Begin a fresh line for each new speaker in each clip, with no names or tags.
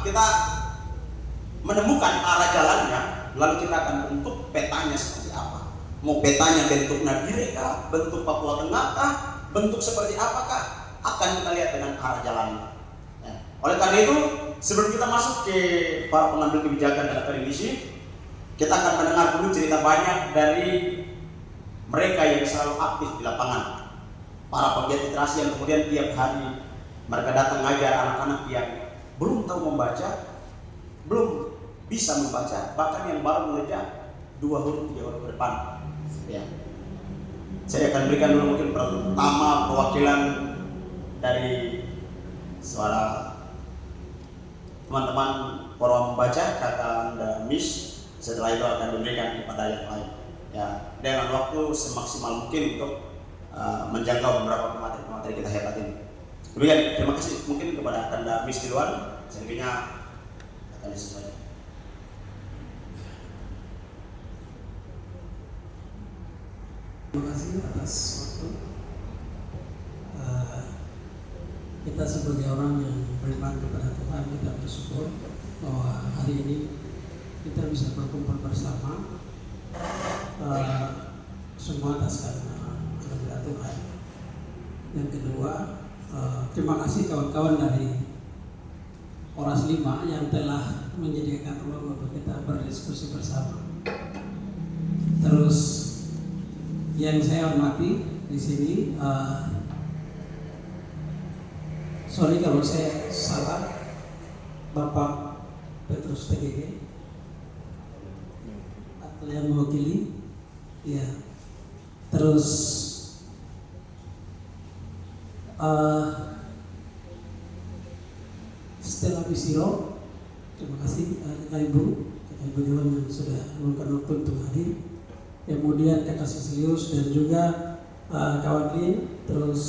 kita menemukan arah jalannya, lalu kita akan bentuk petanya seperti apa. Mau petanya bentuk Nabire kah, bentuk Papua Tengah kah, bentuk seperti apakah, akan kita lihat dengan arah jalannya. Ya. Oleh karena itu, sebelum kita masuk ke para pengambil kebijakan dan akademisi, kita akan mendengar dulu cerita banyak dari mereka yang selalu aktif di lapangan, para pegiat literasi yang kemudian tiap hari mereka datang mengajar anak-anak yang belum tahu membaca, belum bisa membaca, bahkan yang baru mengejar 2 huruf 3 huruf ke depan. Ya. Saya akan berikan dulu mungkin pertama perwakilan dari suara teman-teman forum membaca, kakak dan Miss. Setelah itu akan diberikan kepada yang lain. Ya, dengan waktu semaksimal mungkin untuk menjangkau beberapa materi kita hebat ini. Demikian, terima kasih mungkin kepada Kanda Miss di luar. Selebihnya akan disesuaikan.
Terima kasih atas waktu. Kita sebagai orang yang beriman kepada Tuhan, kita bersyukur bahwa hari ini kita bisa berkumpul bersama, semua atas karena anugerah Tuhan. Yang kedua, terima kasih kawan-kawan dari Oras 5 yang telah menyediakan ruang untuk kita berdiskusi bersama. Terus yang saya hormati di sini, sorry kalau saya salah, Bapak Petrus TGG atau yang mewakili, ya. Terus Stella Bisiro, terima kasih kakak ibu Dewan yang sudah meluangkan waktu untuk hadir. Kemudian kakak Sisilius dan juga kawan Lin, terus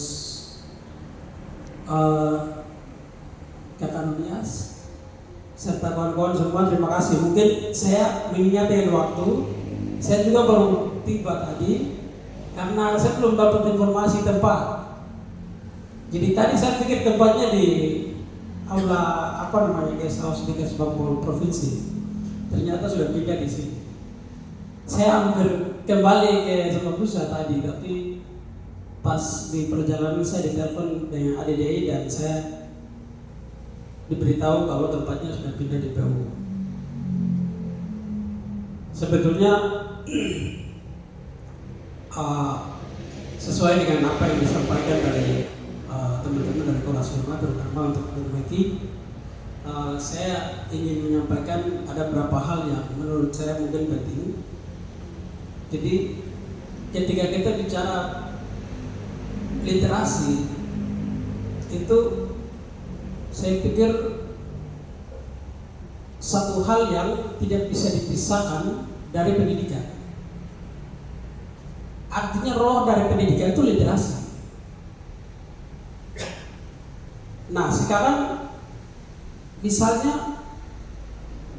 kakak Nunias serta kawan-kawan semua, terima kasih. Mungkin saya mengingat dengan waktu, saya juga baru tiba tadi karena saya belum dapat informasi tempat. Jadi tadi saya pikir tempatnya di aula guest house di Kesbangpol Provinsi. Ternyata sudah pindah di sini. Saya hampir kembali ke Samabusa tadi, tapi pas di perjalanan saya ditelepon dengan ADDI dan saya diberitahu kalau tempatnya sudah pindah di PU. Sebetulnya sesuai dengan apa yang disampaikan dari teman-teman dari Komnas Hormat, terutama untuk Meki, saya ingin menyampaikan ada beberapa hal yang menurut saya mungkin penting. Jadi ketika kita bicara literasi itu, saya pikir satu hal yang tidak bisa dipisahkan dari pendidikan. Artinya roh dari pendidikan itu literasi. Nah sekarang misalnya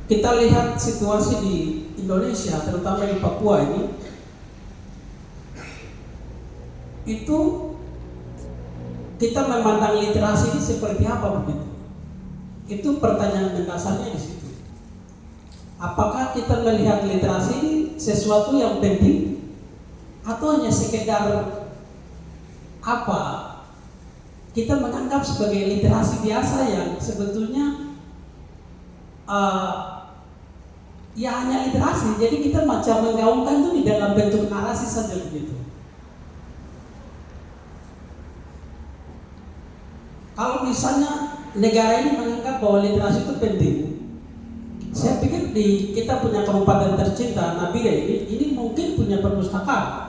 kita lihat situasi di Indonesia, terutama di Papua ini, itu kita memandang literasi ini seperti apa begitu? Itu pertanyaan mendasarnya di situ. Apakah kita melihat literasi ini sesuatu yang penting atau hanya sekedar apa kita menganggap sebagai literasi biasa yang sebetulnya ya hanya literasi, jadi kita macam menggaungkan itu di dalam bentuk narasi saja begitu. Kalau misalnya negara ini menganggap bahwa literasi itu penting, saya pikir di kita punya kabupaten tercinta Nabire ini mungkin punya perpustakaan.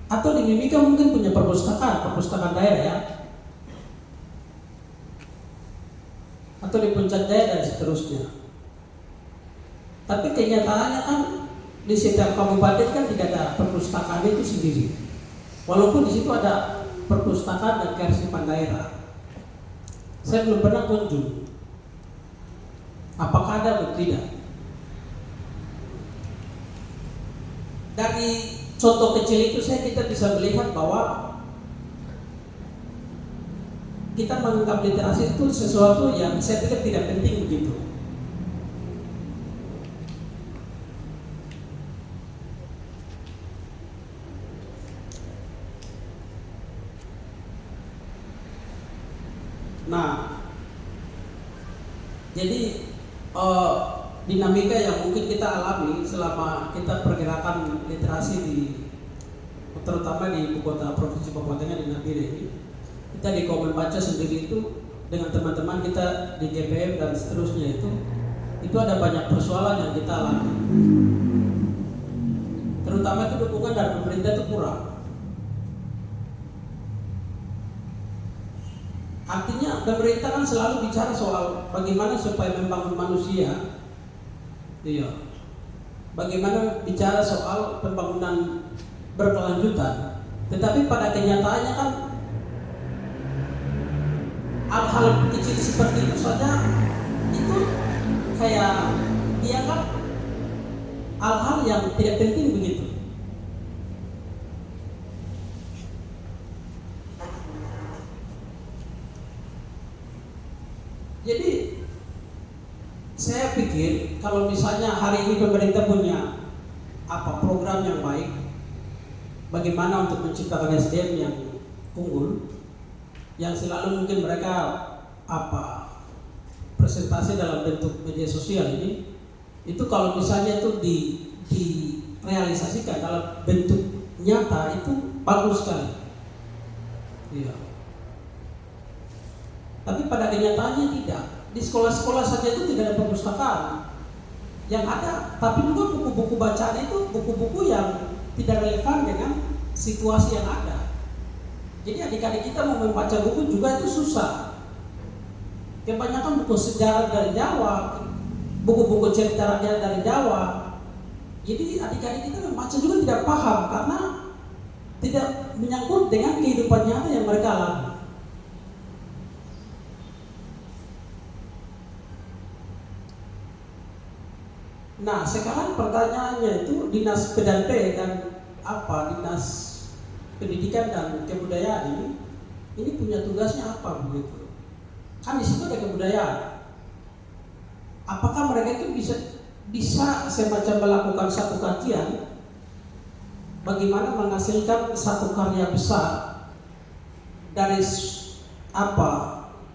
Atau di Mimika mungkin punya perpustakaan daerah ya. Atau di Puncak Jaya dan seterusnya. Tapi kenyataannya kan di setiap kabupaten kan tidak ada perpustakaan itu sendiri. Walaupun di situ ada perpustakaan dan kearsipan daerah. Saya belum pernah kunjung. Apakah ada atau tidak? Dari contoh kecil itu kita bisa melihat bahwa kita menganggap literasi itu sesuatu yang saya pikir tidak penting begitu. Nah, jadi dinamika yang mungkin kita alami selama kita pergerakan literasi di, terutama di ibu kota provinsi Papua Tengah di Nabire ini, kita di Komen Baca sendiri itu dengan teman-teman kita di GPM dan seterusnya itu ada banyak persoalan yang kita alami. Terutama itu dukungan dari pemerintah itu kurang. Artinya pemerintah kan selalu bicara soal bagaimana supaya membangun manusia, iya. Bagaimana bicara soal pembangunan berkelanjutan, tetapi pada kenyataannya kan hal-hal kecil seperti itu saja itu kayak dianggap hal-hal yang tidak penting begitu. Jadi saya pikir kalau misalnya hari ini pemerintah punya program yang baik, bagaimana untuk menciptakan SDM yang unggul, yang selalu mungkin mereka presentasi dalam bentuk media sosial ini, itu kalau misalnya itu direalisasikan dalam bentuk nyata itu bagus sekali. Iya. Tapi pada kenyataannya tidak. Di sekolah-sekolah saja itu tidak ada perpustakaan. Yang ada, tapi juga buku-buku bacaan itu buku-buku yang tidak relevan dengan situasi yang ada. Jadi adik-adik kita mau membaca buku juga itu susah. Kebanyakan buku sejarah dari Jawa, buku-buku cerita rakyat dari Jawa. Jadi adik-adik kita membaca juga tidak paham karena tidak menyangkut dengan kehidupan nyata yang mereka alami. Nah, sekarang pertanyaannya itu Dinas PDP dan Dinas Pendidikan dan Kebudayaan ini punya tugasnya apa begitu? Kan di situ ada kebudayaan. Apakah mereka itu bisa semacam melakukan satu kajian bagaimana menghasilkan satu karya besar dari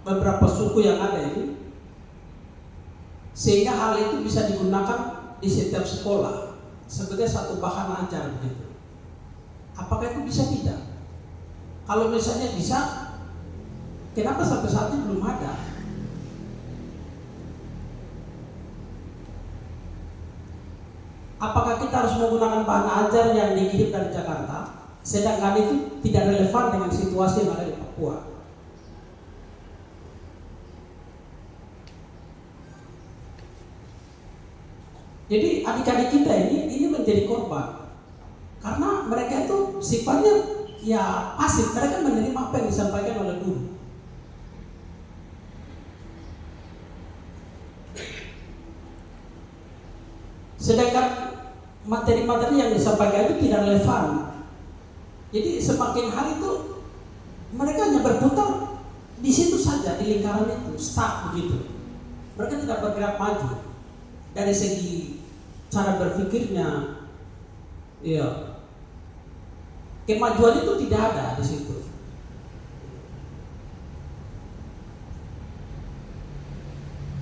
beberapa suku yang ada ini, sehingga hal itu bisa digunakan di setiap sekolah sebagai satu bahan ajar begitu. Apakah itu bisa tidak? Kalau misalnya bisa, kenapa sampai saat ini belum ada? Apakah kita harus menggunakan bahan ajar yang dikirim dari Jakarta, sedangkan itu tidak relevan dengan situasi yang ada di Papua? Jadi adik-adik kita ini menjadi korban karena mereka itu sifatnya ya pasif, mereka menerima apa yang disampaikan oleh guru. Sedangkan materi-materi yang disampaikan itu tidak relevan. Jadi semakin hari itu mereka hanya berputar di situ saja, di lingkaran itu, stuck begitu. Mereka tidak bergerak maju dari segi cara berpikirnya, iya. Kemajuan itu tidak ada di situ.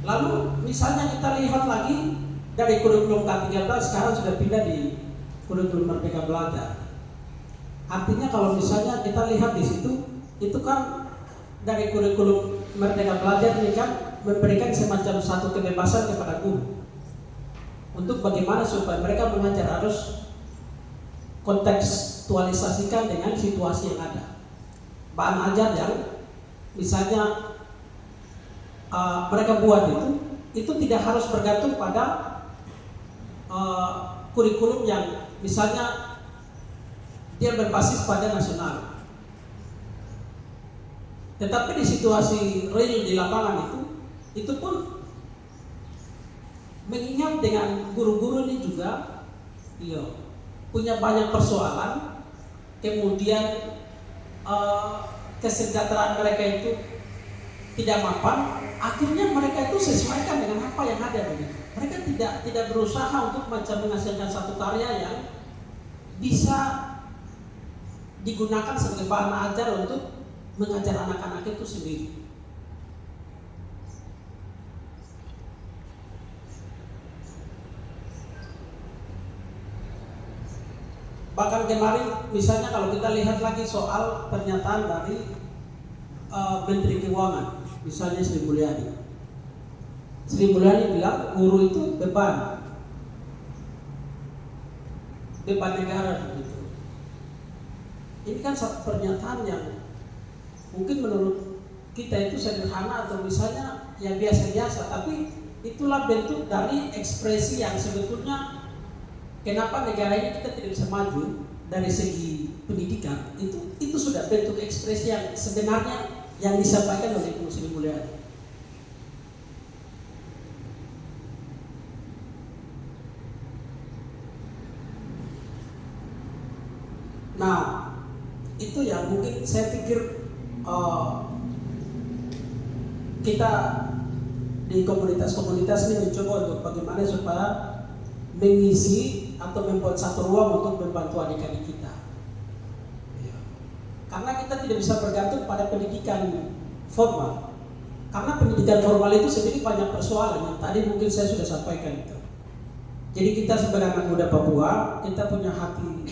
Lalu misalnya kita lihat lagi dari kurikulum K13 sekarang sudah pindah di kurikulum Merdeka Belajar. Artinya kalau misalnya kita lihat di situ, itu kan dari kurikulum Merdeka Belajar ini kan memberikan semacam satu kebebasan kepada guru untuk bagaimana supaya mereka mengajar, harus kontekstualisasikan dengan situasi yang ada. Bahan ajar yang misalnya mereka buat itu tidak harus bergantung pada kurikulum yang misalnya dia berbasis pada nasional. Tetapi di situasi real di lapangan itu pun mengingat dengan guru-guru ini juga punya banyak persoalan, kemudian kesejahteraan mereka itu tidak mapan, akhirnya mereka itu sesuaikan dengan apa yang ada begitu. Mereka tidak berusaha untuk macam menghasilkan satu karya yang bisa digunakan sebagai bahan ajar untuk mengajar anak-anak itu sendiri. Bahkan kemarin misalnya kalau kita lihat lagi soal pernyataan dari Menteri Keuangan, misalnya Sri Mulyani. Sri Mulyani bilang guru itu beban negara begitu. Ini kan satu pernyataan yang mungkin menurut kita itu sederhana atau misalnya yang biasa-biasa, tapi itulah bentuk dari ekspresi yang sebetulnya kenapa negara ini kita tidak bisa maju dari segi pendidikan. Itu sudah bentuk ekspresi yang sebenarnya yang disampaikan oleh Ibu Sri Mulyani. Nah, itu yang mungkin saya pikir kita di komunitas-komunitas ini mencoba untuk bagaimana supaya mengisi atau membuat satu ruang untuk membantu adik-adik kita. Karena kita tidak bisa bergantung pada pendidikan formal. Karena pendidikan formal itu sendiri banyak persoalan yang tadi mungkin saya sudah sampaikan itu. Jadi kita sebagai anak muda Papua, kita punya hati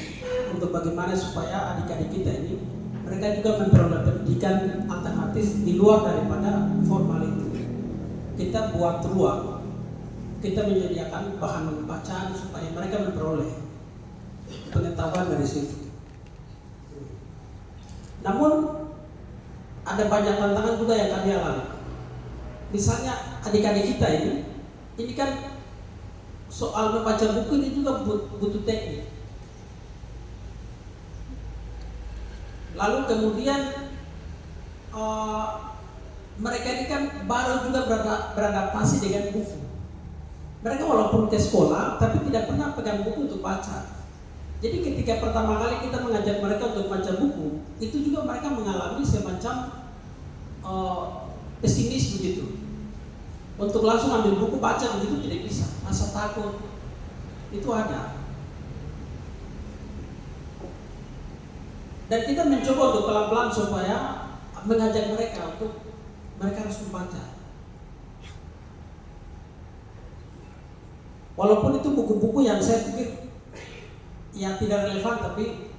untuk bagaimana supaya adik-adik kita ini mereka juga memperoleh pendidikan alternatif di luar daripada formal itu. Kita buat ruang, kita menyediakan bahan bacaan supaya mereka memperoleh pengetahuan dari situ. Namun ada banyak tantangan juga yang kami alami. Misalnya adik-adik kita ini kan soal membaca buku ini juga butuh teknik. Lalu kemudian mereka ini kan baru juga beradaptasi dengan buku. Mereka walaupun ke sekolah tapi tidak pernah pegang buku untuk baca. Jadi ketika pertama kali kita mengajak mereka untuk baca buku, itu juga mereka mengalami semacam pesimis begitu. Untuk langsung ambil buku baca begitu tidak bisa, rasa takut itu ada. Dan kita mencoba untuk pelan-pelan supaya mengajak mereka untuk mereka harus membaca. Walaupun itu buku-buku yang saya pikir yang tidak relevan, tapi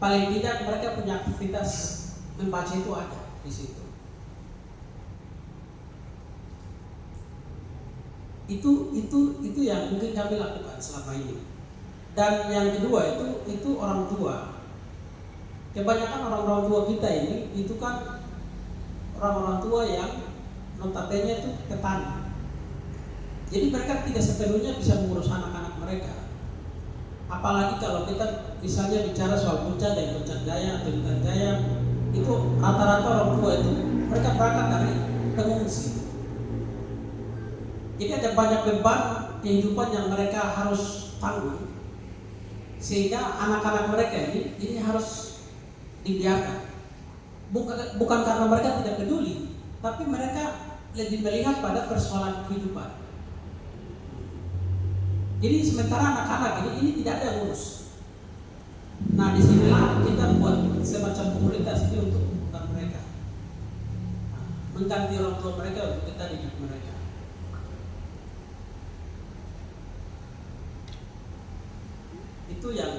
paling tidak mereka punya aktivitas membaca itu ada di situ. Itu yang mungkin kami lakukan selama ini. Dan yang kedua itu orang tua. Kebanyakan orang-orang tua kita ini itu kan orang-orang tua yang notabene itu petani. Jadi mereka tidak sepenuhnya bisa mengurus anak-anak mereka. Apalagi kalau kita misalnya bicara soal Puncak dan Puncak Jaya atau Intan Jaya, itu rata-rata orang tua itu mereka berangkat dari pengungsi. Jadi ada banyak beban kehidupan yang mereka harus tanggung, sehingga anak-anak mereka ini harus dibiarkan. Bukan karena mereka tidak peduli, tapi mereka lebih melihat pada persoalan kehidupan. Jadi sementara anak-anak ini tidak ada yang ngurus. Nah disinilah kita buat semacam komunitas ini untuk membuka mereka, mengganti orang tua mereka untuk kita didik mereka. Itu yang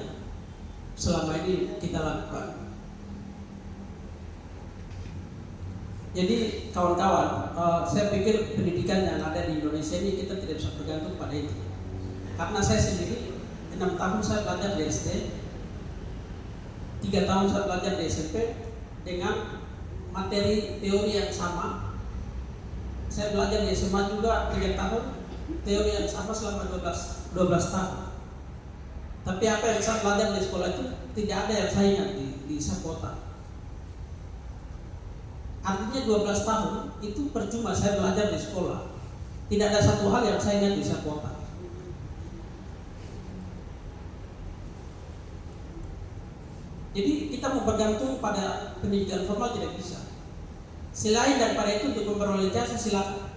selama ini kita lakukan. Jadi kawan-kawan, saya pikir pendidikan yang ada di Indonesia ini kita tidak bisa bergantung pada itu. Karena saya sendiri 6 tahun saya belajar di SD, 3 tahun saya belajar di SMP dengan materi teori yang sama. Saya belajar di SMA juga 3 tahun, teori yang sama selama 12 tahun. Tapi apa yang saya belajar di sekolah itu tidak ada yang saya ingat di Sapota. Artinya 12 tahun itu percuma saya belajar di sekolah. Tidak ada satu hal yang saya ingat di Sapota. Jadi kita mau bergantung pada pendidikan formal tidak bisa. Selain daripada itu untuk memperoleh jasa silakan.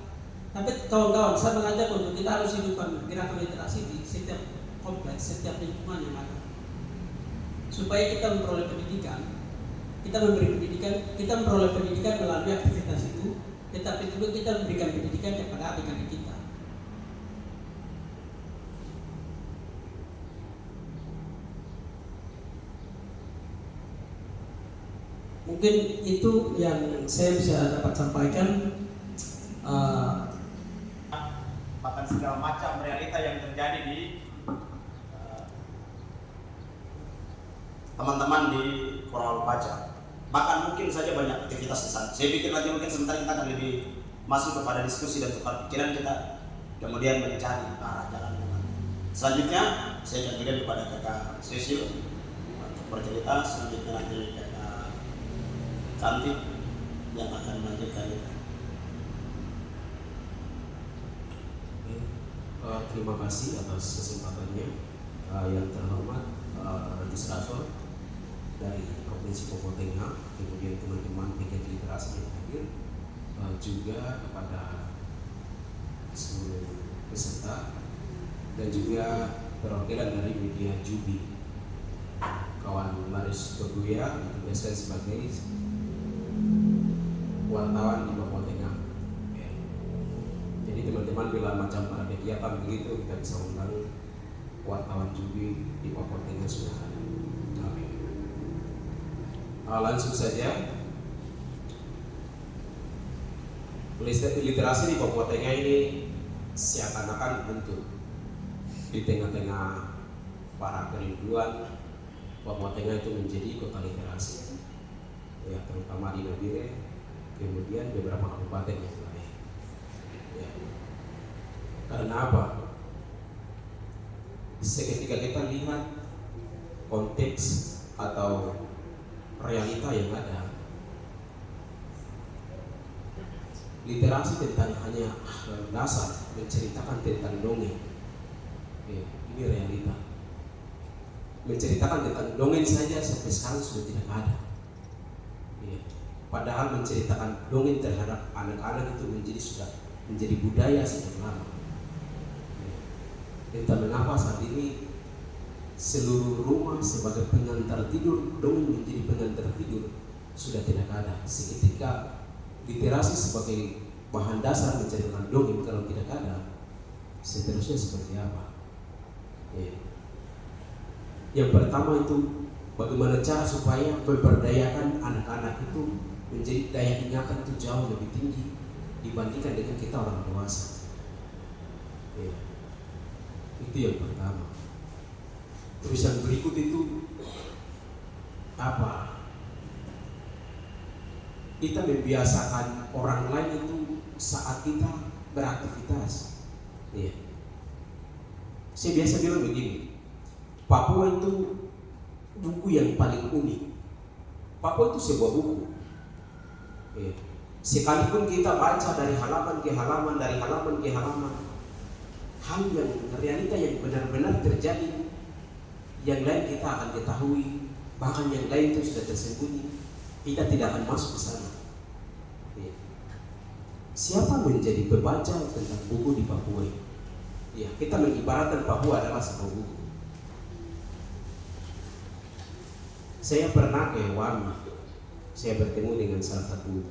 Tapi kawan-kawan, saya mengajak untuk kita harus hidupkan gerakan literasi di setiap kompleks, setiap lingkungan yang ada. Supaya kita memperoleh pendidikan, kita memberi pendidikan, kita memperoleh pendidikan melalui aktivitas itu, tetapi juga kita memberikan pendidikan kepada adik-adik kita. Mungkin itu yang saya bisa dapat sampaikan.
Bahkan segala macam realita yang terjadi di teman-teman di Koral Paja. Bahkan mungkin saja banyak aktivitas di sana. Saya pikir nanti mungkin sebentar kita akan lebih masuk kepada diskusi dan tukar pikiran kita, kemudian mencari arah jalan yang mana. Selanjutnya saya akan berikan kepada kakak Cecil untuk bercerita. Selanjutnya nanti kakak Cantik yang akan melanjutkan itu.
Terima kasih atas kesempatannya, yang terhormat Registrator dari Provinsi Papua Tengah, kemudian teman-teman piket literasi yang hadir, juga kepada seluruh peserta dan juga perwakilan dari media Jubi, kawan Maris Toguya ditugaskan sebagai wartawan di Papua Tengah. Jadi teman-teman bila macam pada kegiatan begitu kita bisa undang wartawan Jubi di Papua Tengah sudah ada. Langsung saja, literasi di Papua Tengah ini seakan-akan bentuk di tengah-tengah para kerinduan Papua Tengah itu menjadi kota literasi, ya, terutama di Nabire, kemudian beberapa kabupaten yang lain. Ya. Karena apa? Seketika kita lihat konteks atau realita yang ada, literasi tentang hanya dasar menceritakan tentang dongeng. Ya, ini realita. Menceritakan tentang dongeng saja sampai sekarang sudah tidak ada. Ya. Padahal menceritakan dongeng terhadap anak-anak itu sudah menjadi budaya sejak lama. Entah mengapa saat ini seluruh rumah sebagai pengantar tidur, dongeng menjadi pengantar tidur sudah tidak ada. Seketika literasi sebagai bahan dasar menceritakan dongeng kalau tidak ada, seterusnya seperti apa? Ya. Yang pertama itu bagaimana cara supaya memberdayakan anak-anak itu menjadi daya ingatan itu jauh lebih tinggi dibandingkan dengan kita orang dewasa. Ya. Itu yang pertama. Terus yang berikut itu apa? Kita membiasakan orang lain itu saat kita beraktivitas. Ya. Saya biasa bilang begini, Papua itu buku yang paling unik. Papua itu sebuah buku. Ya. Sekalipun kita baca dari halaman ke halaman, dari halaman ke halaman, hal yang realita yang benar-benar terjadi, yang lain kita akan ketahui, bahkan yang lain itu sudah tersembunyi, kita tidak akan masuk ke sana. Ya. Siapa menjadi pembaca tentang buku di Papua? Ya, kita mengibaratkan Papua adalah sebuah buku. Saya pernah ke Wami, saya bertemu dengan salah satu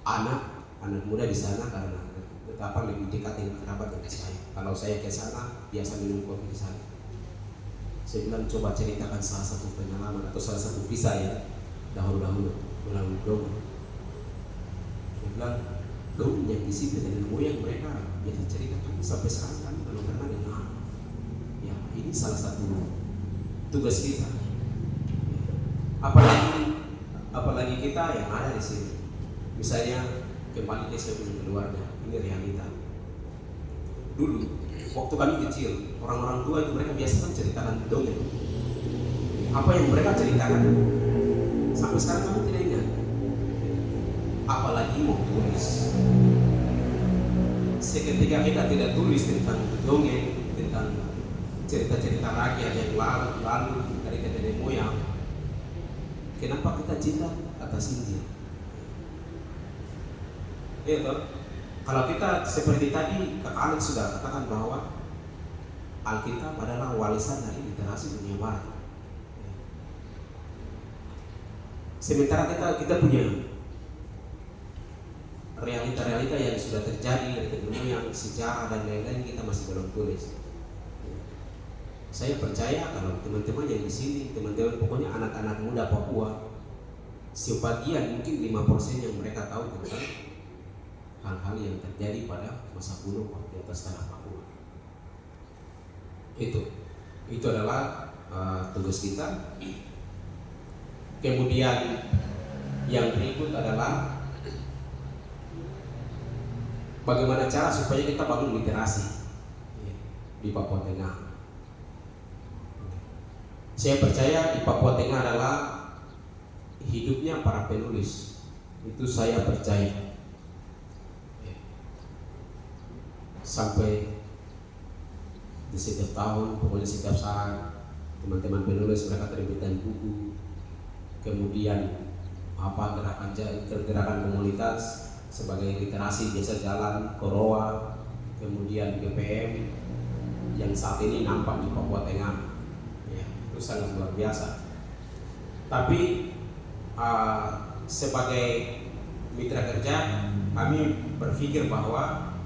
anak muda di sana karena betapa lebih dekat dengan kerabat dengan saya. Kalau saya ke sana biasa minum kopi di sana. Saya bilang coba ceritakan salah satu pengalaman atau salah satu kisah ya dahulu melalui dongeng. Saya bilang dongeng yang isi nenek moyang mereka biasa cerita tuh sampai sekarang kami belum pernah dengar. Ya ini salah satu tugas kita. Apalagi kita yang ada di sini. Misalnya kembali ke saya punya keluarga, ini realita. Dulu waktu kami kecil, orang-orang tua itu mereka biasa menceritakan dongeng. Apa yang mereka ceritakan sampai sekarang kami tidak ingat. Apalagi mau tulis. Seketika kita tidak tulis tentang dongeng, tentang cerita-cerita rakyat yang lalu dari nenek moyang, kenapa kita cinta atas India? Iya toh? Kalau kita seperti tadi Kak Alex sudah katakan bahwa Alkitab adalah warisan dari literasi dunia barat. Sementara kita punya realita-realita yang sudah terjadi dari kedunia, sejarah dan lain-lain, kita masih belum tulis. Saya percaya kalau teman-teman yang di sini, teman-teman pokoknya anak-anak muda Papua, sebagian mungkin 5% yang mereka tahu tentang hal-hal yang terjadi pada masa kuno di atas tanah Papua. Itu adalah tugas kita. Kemudian yang berikut adalah bagaimana cara supaya kita bangun literasi di Papua Tengah. Saya percaya di Papua Tengah adalah hidupnya para penulis. Itu saya percaya. Sampai di setiap tahun, pokoknya setiap saat teman-teman penulis mereka terbitkan buku. Kemudian gerakan komunitas sebagai literasi desa jalan, Koroa, kemudian GPM yang saat ini nampak di Papua Tengah. Itu sangat luar biasa. Tapi sebagai mitra kerja, kami berpikir bahwa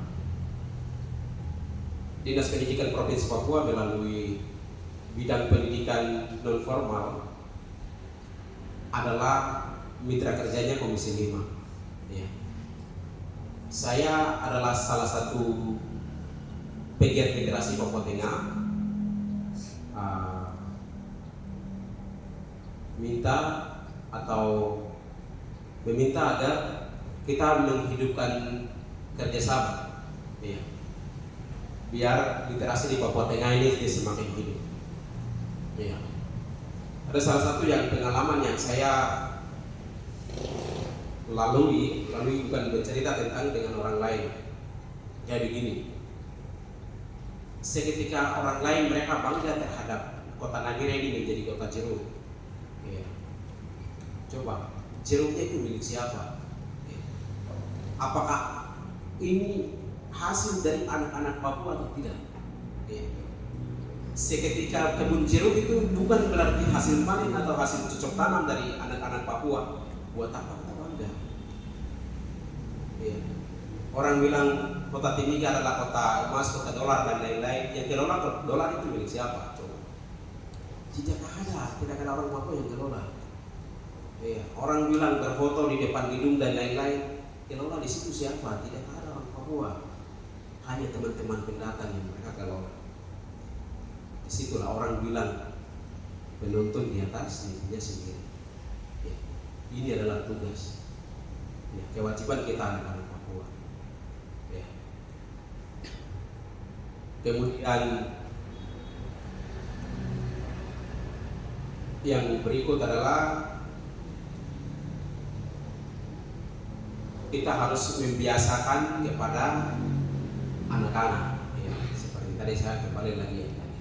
Dinas Pendidikan Provinsi Papua melalui bidang pendidikan non formal adalah mitra kerjanya Komisi 5. Saya adalah salah satu pegiat literasi Papua Tengah. Meminta agar kita menghidupkan kerjasama, biar literasi di Papua Tengah ini semakin hidup. Ada salah satu yang pengalaman yang saya lalui bukan bercerita tentang dengan orang lain. Kayak begini, seketika orang lain mereka bangga terhadap kota Nabire ini menjadi kota jeruk. Coba, jeruknya itu milik siapa? Apakah ini hasil dari anak-anak Papua atau tidak? Seketika kebun jeruk itu bukan berarti hasil panen atau hasil cocok tanam dari anak-anak Papua. Buat apa kita bangga? Orang bilang kota Timika adalah kota emas, kota dolar dan lain-lain. Yang kelola dolar itu milik siapa? Coba. Tidak ada orang Papua yang kelola. Orang bilang berfoto di depan gedung dan lain-lain. Kelola di situ siapa? Tidak ada orang Papua. Hanya teman-teman pendatang yang mereka kelola. Disitulah orang bilang penonton di atas dirinya sendiri. Ini adalah tugas, kewajiban kita anak-anak Papua. Kemudian yang berikut adalah kita harus membiasakan kepada anak-anak. Seperti tadi saya kembali lagi yang tadi.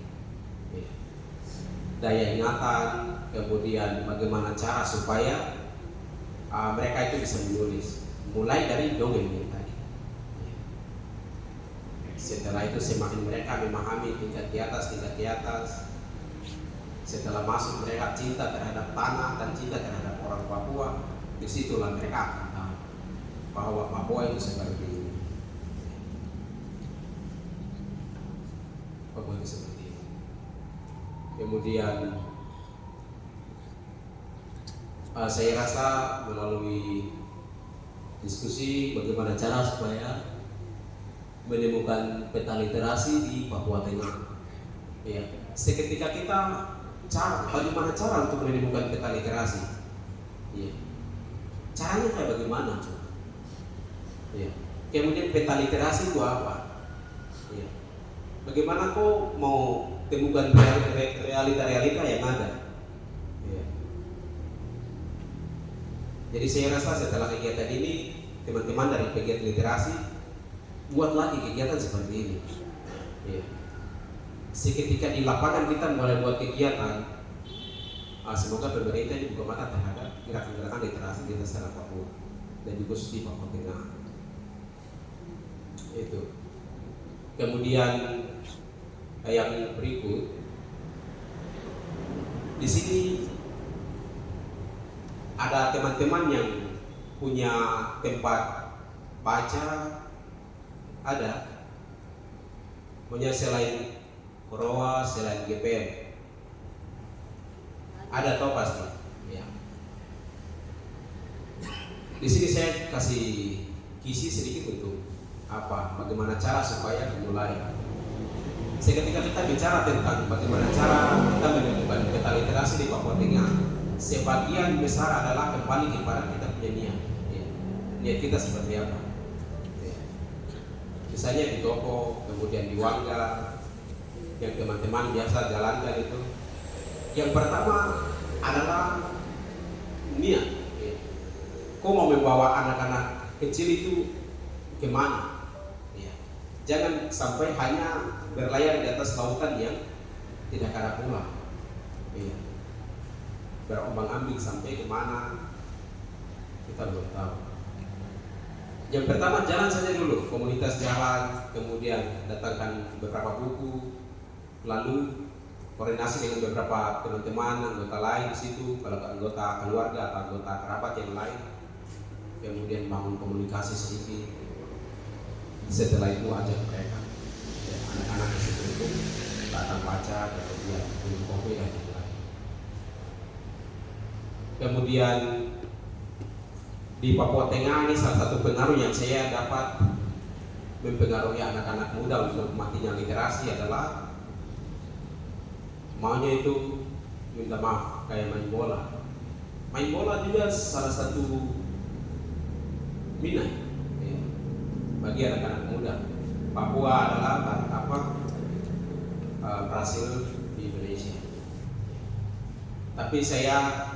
Daya ingatan, kemudian bagaimana cara supaya mereka itu bisa menulis, mulai dari dongeng yang tadi. Setelah itu semakin mereka memahami tingkat di atas. Setelah masuk mereka cinta terhadap tanah dan cinta terhadap orang Papua. Disitulah mereka akan tahu bahwa Papua itu seperti ini. Papua itu seperti ini. Kemudian saya rasa melalui diskusi bagaimana cara supaya menemukan peta literasi di Papua Tengah. Seketika kita bagaimana cara untuk menemukan peta literasi? Caranya kayak bagaimana? Kemudian peta literasi itu apa? Bagaimana kok mau temukan realita-realita yang ada? Jadi saya rasa setelah kegiatan ini, teman-teman dari pegiat literasi buat lagi kegiatan seperti ini. Seketika di lapangan kita mulai buat kegiatan, semoga pemerintah ini buka mata terhadap gerakan-gerakan literasi di atas tanah Papua dan juga di Papua Tengah. Itu. Kemudian yang berikut di sini ada teman-teman yang punya tempat baca, ada punya selain Roa, selain GPM, ada toh pasti. Ya. Di sini saya kasih kisi sedikit untuk bagaimana cara supaya memulai. Ketika kita bicara tentang bagaimana cara kita menemukan peta literasi di Papua Tengah, sebagian besar adalah kembali kepada kita punya niat. Ya. Niat kita seperti apa? Ya. Misalnya di toko, kemudian di Wangga, yang teman-teman biasa jalankan itu. Yang pertama adalah niat. Ya. Kau mau membawa anak-anak kecil itu kemana? Ya. Jangan sampai hanya berlayar di atas lautan yang tidak ada pulang. Ya. Berombang-ambing sampai kemana kita belum tahu. Yang pertama, jalan saja dulu, komunitas jalan, kemudian datangkan beberapa buku, lalu koordinasi dengan beberapa teman-teman, anggota lain di situ, kalau anggota keluarga atau anggota kerabat yang lain, kemudian bangun komunikasi sedikit. Setelah itu ajak mereka, ya, anak-anak di situ itu datang baca, kemudian minum kopi dan lain-lain. Kemudian di Papua Tengah ini salah satu pengaruh yang saya dapat mempengaruhi anak-anak muda untuk matinya literasi adalah maunya itu minta maaf, kayak main bola. Main bola juga salah satu minat ya, bagi anak-anak muda. Papua adalah Brasil di Indonesia. Tapi saya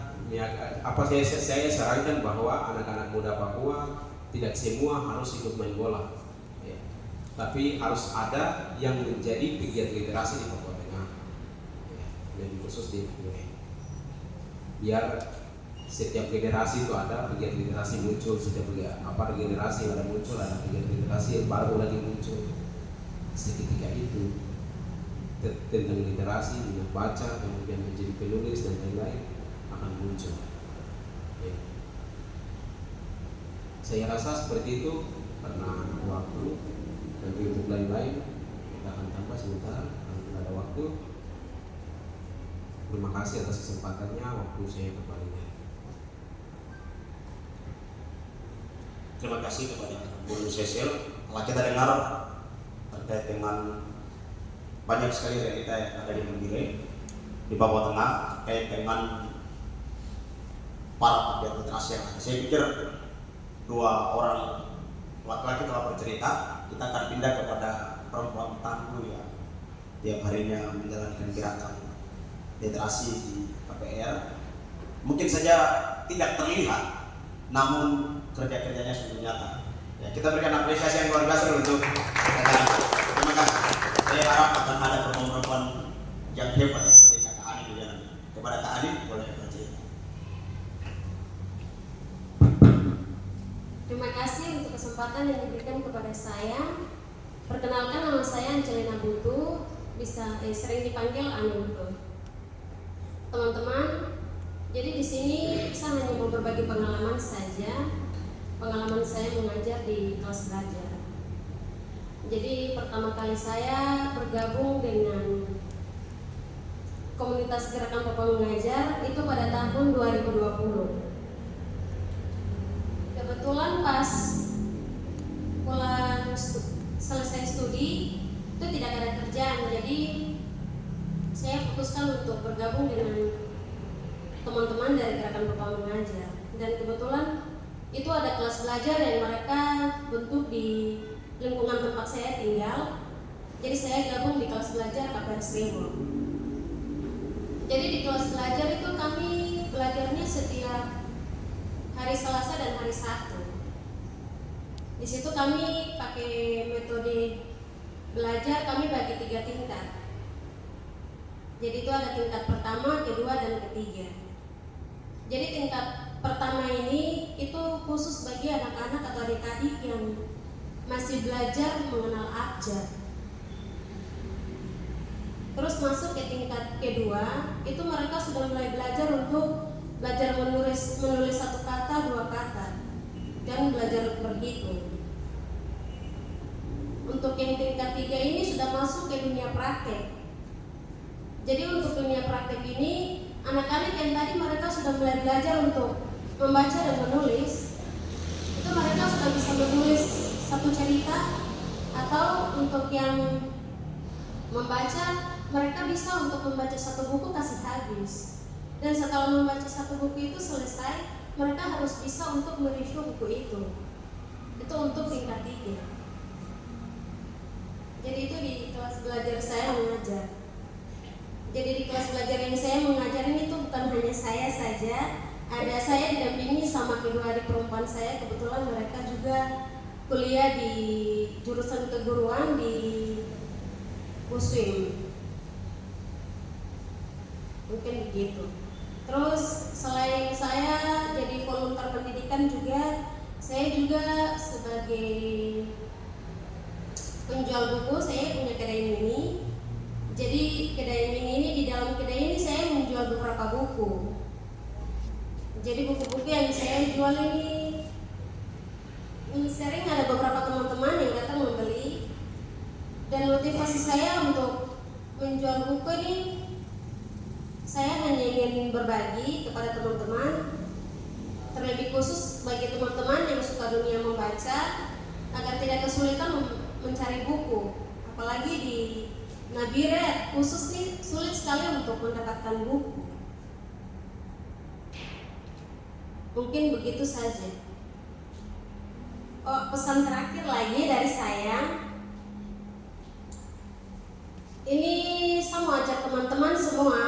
sarankan bahwa anak-anak muda Papua tidak semua harus ikut main bola, ya. Tapi harus ada yang menjadi pegiat literasi di Papua Tengah, ya. Dan khusus di Papua. Biar setiap generasi itu ada pegiat literasi muncul, setiap generasi ada muncul, ada pegiat literasi yang baru lagi muncul. Seketika itu tentang literasi, minat baca, kemudian menjadi penulis dan lain-lain akan muncul. Ya. Saya rasa seperti itu karena waktu dan untuk lain-lain kita akan tambah sebentar kalau tidak ada waktu. Terima kasih atas kesempatannya, waktu saya kembali.
Terima kasih kepada Bu Cecil. Telah kita dengar terkait dengan banyak sekali realita yang ada di Mendile, di Papua Tengah, terkait dengan para pegiat literasi yang ada. Saya pikir dua orang laki-laki telah bercerita. Kita akan pindah kepada perempuan tangguh yang tiap harinya menjalankan gerakan literasi di KPR. Mungkin saja tidak terlihat, namun kerja-kerjanya sungguh nyata. Ya, kita berikan apresiasi yang luar biasa untuk mereka. Terima kasih. Saya harap akan ada perempuan-perempuan yang hebat seperti Kak Ani di dalam. Kepada Kak Ani boleh bercerita.
Terima kasih untuk kesempatan yang diberikan kepada saya. Perkenalkan, nama saya Angelina Butu, sering dipanggil Ani Butu. Teman-teman, jadi di sini saya hanya mau berbagi pengalaman saja. Pengalaman saya mengajar di kelas belajar. Jadi pertama kali saya bergabung dengan komunitas Gerakan Papua Mengajar itu pada tahun 2020. Kebetulan pas pulang selesai studi itu tidak ada kerjaan, jadi saya putuskan untuk bergabung dengan teman-teman dari Gerakan Papua Mengajar. Dan kebetulan itu ada kelas belajar yang mereka bentuk di lingkungan tempat saya tinggal. Jadi saya gabung di kelas belajar KPR Srebo. Jadi di kelas belajar itu kami belajarnya setiap hari Selasa dan hari Sabtu. Di situ kami pakai metode belajar, kami bagi 3 tingkat. Jadi itu ada tingkat pertama, kedua, dan ketiga. Jadi tingkat pertama ini itu khusus bagi anak-anak atau adik-adik yang masih belajar mengenal abjad. Terus masuk ke tingkat kedua, itu mereka sudah mulai belajar untuk belajar menulis satu kata, dua kata, dan belajar berhitung. Untuk yang tingkat tiga ini sudah masuk ke dunia praktek. Jadi untuk dunia praktek ini, anak-anak yang tadi mereka sudah mulai belajar untuk membaca dan menulis, itu mereka sudah bisa menulis satu cerita, atau untuk yang membaca, mereka bisa untuk membaca satu buku kasih habis. Dan setelah membaca satu buku itu selesai, mereka harus bisa untuk mereview buku itu. Itu untuk tingkat 3. Jadi itu di kelas belajar saya mengajar. Jadi di kelas belajar yang saya mengajar ini tuh bukan hanya saya saja, ada saya didampingi sama kedua adik perempuan saya. Kebetulan mereka juga kuliah di jurusan keguruan di USWIM. Mungkin begitu. Terus selain saya jadi volunteer pendidikan juga, saya juga sebagai penjual buku. Saya punya kedai mini. Jadi kedai mini ini, di dalam kedai ini saya menjual beberapa buku. Jadi buku-buku yang saya jual ini sering ada beberapa teman-teman yang datang membeli. Dan motivasi saya untuk menjual buku ini, saya hanya ingin berbagi kepada teman-teman, terlebih khusus bagi teman-teman yang suka dunia membaca, agar tidak kesulitan mencari buku. Apalagi di Nabiret khusus nih, sulit sekali untuk mendapatkan buku. Mungkin begitu saja. Oh, pesan terakhir lagi dari saya. Ini saya mau ajak teman-teman semua.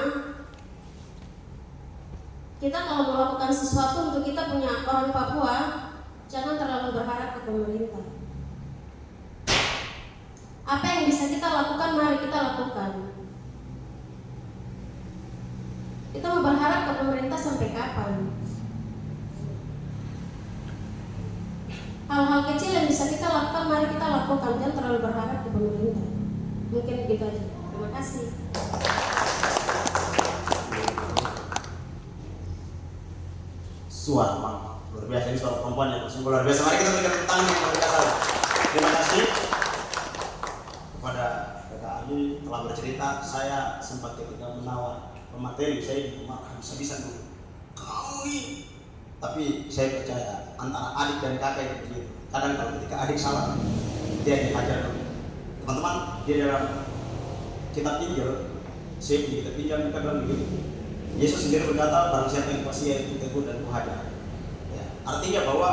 Kita kalau melakukan sesuatu untuk kita punya orang Papua, jangan terlalu berharap ke pemerintah. Apa yang bisa kita lakukan, mari kita lakukan. Kita mau berharap ke pemerintah sampai kapan? Hal-hal kecil yang bisa kita lakukan, mari kita lakukan. Jangan terlalu berharap ke pemerintah. Mungkin begitu aja. Terima kasih.
Suara mama luar biasa, ini suara perempuan yang sungguh luar biasa. Mari kita berikan tepuk tangan yang luar biasa. Terima kasih kepada Kakak Ali telah bercerita. Saya sempat ketika menawar pemateri, saya dimarah bisa-bisa dulu kami, tapi saya percaya antara adik dan kakak itu begitu. Kadang kalau ketika adik salah, dia dihajar dulu. Teman-teman, dia dalam kitab Injil, saya punya kitab Injil, kita bilang begitu. Yesus sendiri berkata, barang siapa yang kuasiai itu tegur dan kuhajar. Ya, artinya bahwa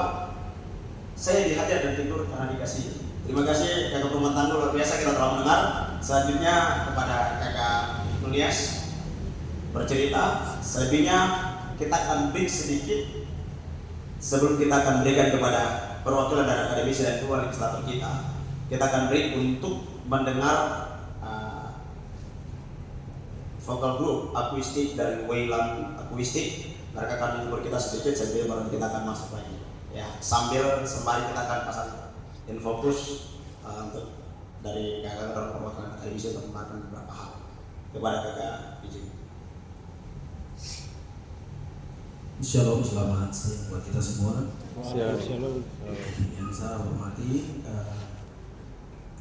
saya dihajar dan tegur karena dikasih. Terima kasih kakak rumah tangga, luar biasa kita telah mendengar. Selanjutnya kepada kakak Nulias bercerita. Selebihnya kita akan break sedikit sebelum kita akan berikan kepada perwakilan dari akademisi dan ketua legislator kita. Kita akan break untuk mendengar vokal group akuistik dari Wayland Akuistik. Mereka akan menghibur kita sedikit sambil baru kita akan masuk lagi. Ya, sambil sembari kita akan pasang infokus untuk dari kakak dan perwakilan akademisi untuk melakukan beberapa hal. Kepada kakak izin.
Shalom, selamat siang buat kita semua.
Shalom.
Yang saya hormati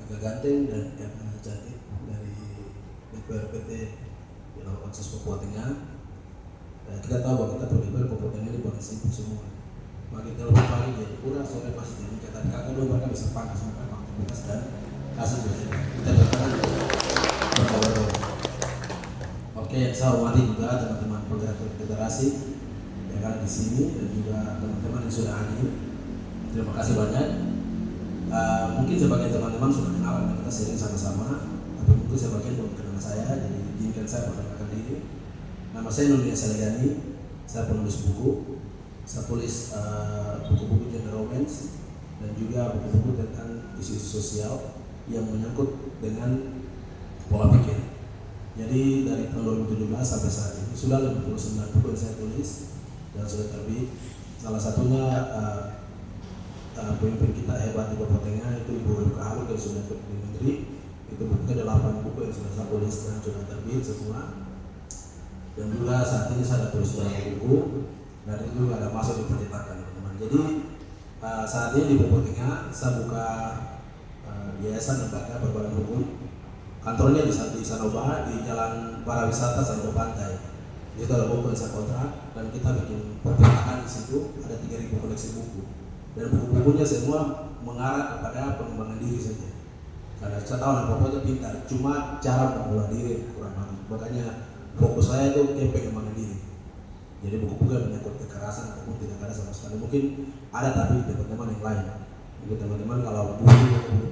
kakak Ganteng dan kakak Cantik dari DPRPT Jalur Otsus Papua Tengah. Kita tahu bahwa kita berdiri Papua Tengah ini paling sibuk semua. Maka kita lebih pagi jadi kurang sore pasti jadi kata kakak dulu mereka bisa panas sampai aktivitas dan kasih bercerita. Kita bertahan berkabar. Oke, yang saya hormati juga teman-teman penggerak federasi yang ada di sini dan juga teman-teman yang sudah hadir. Terima kasih banyak. Mungkin sebagian teman-teman sudah kenal dan kita sering sama-sama, tapi mungkin sebagian belum kenal saya. Jadi izinkan saya perkenalkan diri. Nama saya Nulia Salegani. Saya penulis buku. Saya tulis buku-buku gender romance dan juga buku-buku tentang isu-isu sosial yang menyangkut dengan pola pikir. Jadi dari tahun 2017 sampai saat ini sudah 59 buku yang saya tulis dan sudah terbit. Salah satunya pemimpin kita hebat di Papua Tengah itu yang sudah saya tulis dan sudah terbit semua. Dan juga saat ini saya ada tulis beberapa buku dan itu juga ada masuk di percetakan teman-teman. Jadi saat ini di Papua Tengah saya buka yayasan lembaga berbadan hukum. Kantornya di Sanoba, di Jalan Para Wisata Sanoba Pantai. Itu ada buku yang saya kontrak dan kita bikin perpustakaan di situ, ada 3.000 koleksi buku. Dan buku-bukunya semua mengarah kepada pengembangan diri saja. Karena saya tahu anak Papua itu pintar, cuma cara mengolah diri kurang bagus. Makanya fokus saya itu ke pengembangan diri. Jadi buku-buku yang menyangkut kekerasan ataupun tidak ada sama sekali. Mungkin ada tapi di teman-teman yang lain. Mungkin teman-teman kalau buku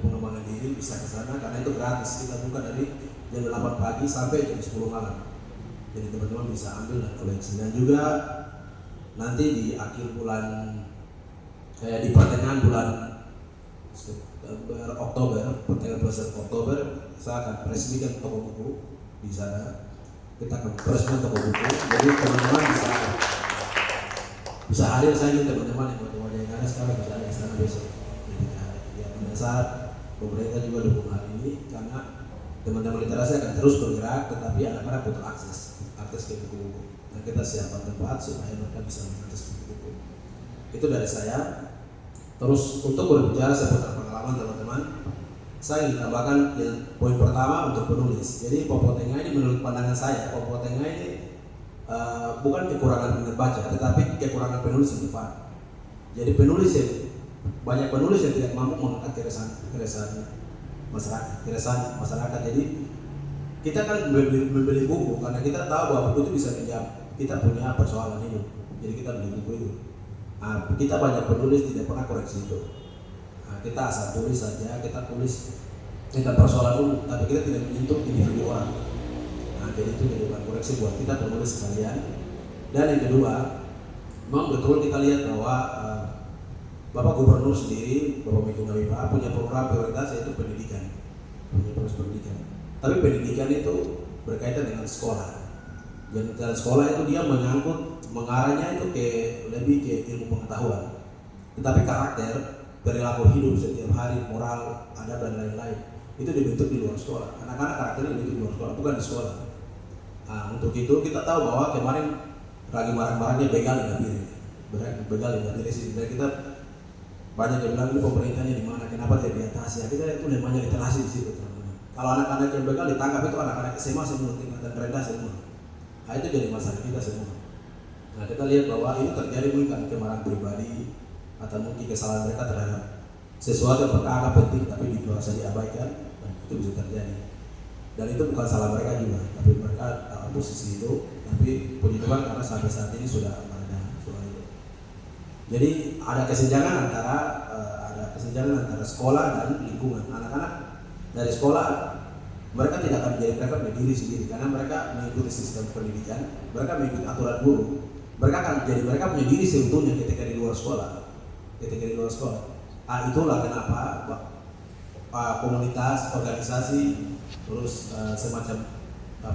pengembangan diri bisa ke sana karena itu gratis. Kita buka dari jam 8 pagi sampai jam 10 malam. Jadi teman-teman bisa ambil dan koleksi. Dan juga nanti di akhir bulan di pertengahan bulan Oktober, pertengahan bulan Oktober saya akan resmikan toko buku di sana. Kita akan resmikan toko buku. Jadi teman-teman bisa hadir saja teman-teman yang ada sekarang bisa ada di sana besok. Ya, pada saat pemerintah juga dukung hal ini karena teman-teman literasi akan terus bergerak, tetapi anak-anak butuh akses ke buku-buku. Dan kita siapkan tempat supaya mereka bisa mengakses buku-buku. Itu dari saya. Terus untuk berbicara seputar pengalaman teman-teman, saya ingin tambahkan poin pertama untuk penulis. Jadi Papua Tengah ini menurut pandangan saya, Papua Tengah ini bukan kekurangan membaca, tetapi kekurangan penulis yang tepat. Jadi penulis yang banyak penulis yang tidak mampu mengangkat keresahan masyarakat. Jadi kita kan membeli buku karena kita tahu bahwa buku itu bisa menjawab kita punya persoalan ini. Jadi kita beli buku itu. Kita banyak penulis tidak pernah koreksi itu. Kita asal tulis saja, kita tulis tentang persoalan umum, tapi kita tidak menyentuh individu orang. Jadi itu jadi bahan koreksi buat kita penulis sekalian. Dan yang kedua, memang betul kita lihat bahwa Bapak Gubernur sendiri, Bapak Miko Ngawipa punya program prioritas yaitu pendidikan, punya proses pendidikan. Tapi pendidikan itu berkaitan dengan sekolah. Dan sekolah itu dia mengarahnya itu lebih ke ilmu pengetahuan. Tetapi karakter, perilaku hidup setiap hari, moral, adab dan lain-lain itu dibentuk di luar sekolah. Anak-anak karakternya dibentuk di luar sekolah, bukan di sekolah. Untuk itu kita tahu bahwa kemarin lagi marak-maraknya begal di Nabire sih. Dan kita banyak yang bilang ini pemerintahnya di mana, kenapa tidak diatasi? Kita itu namanya literasi di situ teman-teman. Kalau anak-anak yang begal ditangkap itu anak-anak SMA semua, tingkatan rendah semua. Itu jadi masalah kita semua. Kita lihat bahwa ini terjadi mungkin kemarahan pribadi atau mungkin kesalahan mereka terhadap sesuatu yang anggap penting tapi merasa diabaikan, dan itu bisa terjadi. Dan itu bukan salah mereka juga, tapi mereka posisi itu. Tapi puji Tuhan karena sampai saat ini sudah ada soal itu. Jadi ada kesenjangan antara sekolah dan lingkungan. Anak-anak dari sekolah mereka tidak akan mereka berdiri sendiri karena mereka mengikuti sistem pendidikan, mereka mengikuti aturan guru. Mereka punya diri seutuhnya ketika di luar sekolah. Itulah kenapa komunitas, organisasi, terus semacam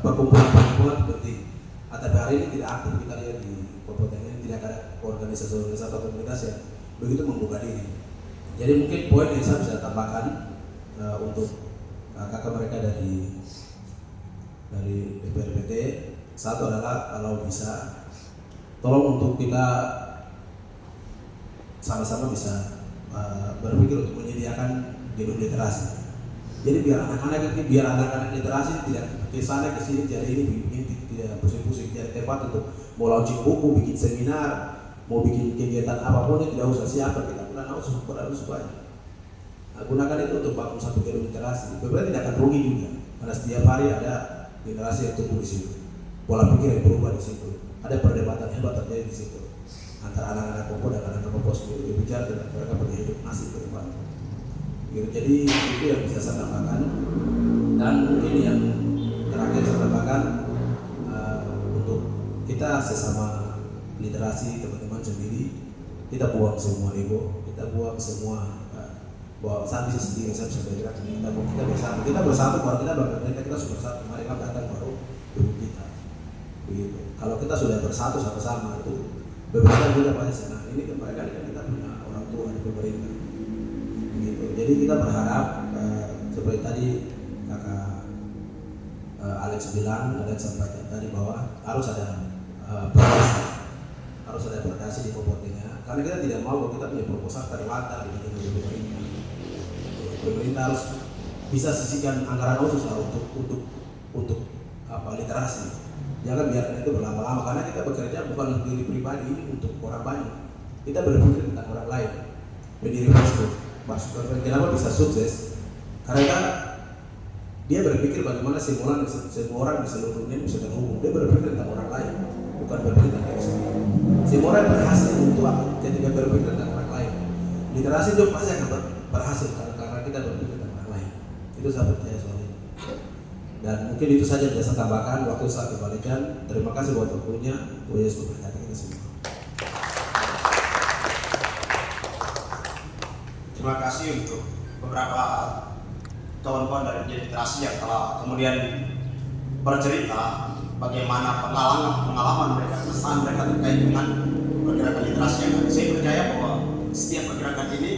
perkumpulan penting. Tapi hari ini tidak aktif. Kita lihat di Papua Tengah ini tidak ada organisasi atau komunitas yang begitu membuka diri. Jadi mungkin poin yang saya bisa tambahkan untuk kakak mereka dari DPRPT, satu adalah kalau bisa tolong untuk kita sama-sama bisa berpikir untuk menyediakan gedung literasi. Jadi biar anak-anak literasi tidak kesana kesini jadi ini tidak pusing-pusing, jadi tempat untuk mau launching buku, bikin seminar, mau bikin kegiatan apapun itu tidak usah siapa kita harus banyak. Gunakan itu untuk bangun satu gedung literasi. Beberapa tidak akan rugi juga karena setiap hari ada generasi yang tumbuh di situ, pola pikir yang berubah di situ, ada perdebatan hebat terjadi di situ antara anak-anak Papua dan anak-anak Papua sendiri berbicara tentang mereka punya hidup nasib ke depan. Jadi itu yang bisa saya tambahkan. Dan mungkin yang terakhir saya tambahkan untuk kita sesama literasi teman-teman sendiri, kita buang semua ego, kita buang semua bahwa saya bisa sendiri, saya bisa bergerak sendiri. Kita bersatu, kalau kita bergerak kita sudah bersatu, mereka datang baru dukung kita. Begitu. Kalau kita sudah bersatu sama-sama itu beberapa juga pasti senang. Ini kan mereka kan kita punya orang tua di pemerintah. Begitu. Jadi kita berharap seperti tadi kakak Alex bilang, Alex sampaikan tadi bahwa harus ada perdasi, harus ada perdasi di Popotengah, karena kita tidak mau bahwa kita punya proposal terlantar di pemerintah. Pemerintah harus bisa sisihkan anggaran khusus lah untuk literasi. Jangan biarkan itu berlama-lama, karena kita bekerja bukan untuk diri pribadi, ini untuk orang banyak. Kita berpikir tentang orang lain. Berdiri Facebook, kenapa bisa sukses? Karena dia berpikir bagaimana semua orang di seluruh dunia bisa terhubung. Dia berpikir tentang orang lain, bukan berpikir tentang diri sendiri. Semua orang berhasil untuk ketika berpikir tentang orang lain. Literasi itu pasti akan berhasil karena kita berpikir tentang orang lain. Itu saya percaya soal ini. Dan mungkin itu saja yang saya tambahkan. Waktu saya kembalikan. Terima kasih buat waktunya. Tuhan Yesus memberkati kita semua.
Terima kasih untuk beberapa kawan-kawan dari literasi yang telah kemudian bercerita bagaimana pengalaman mereka, kesan mereka terkait dengan pergerakan literasi yang ada. Saya percaya bahwa setiap pergerakan ini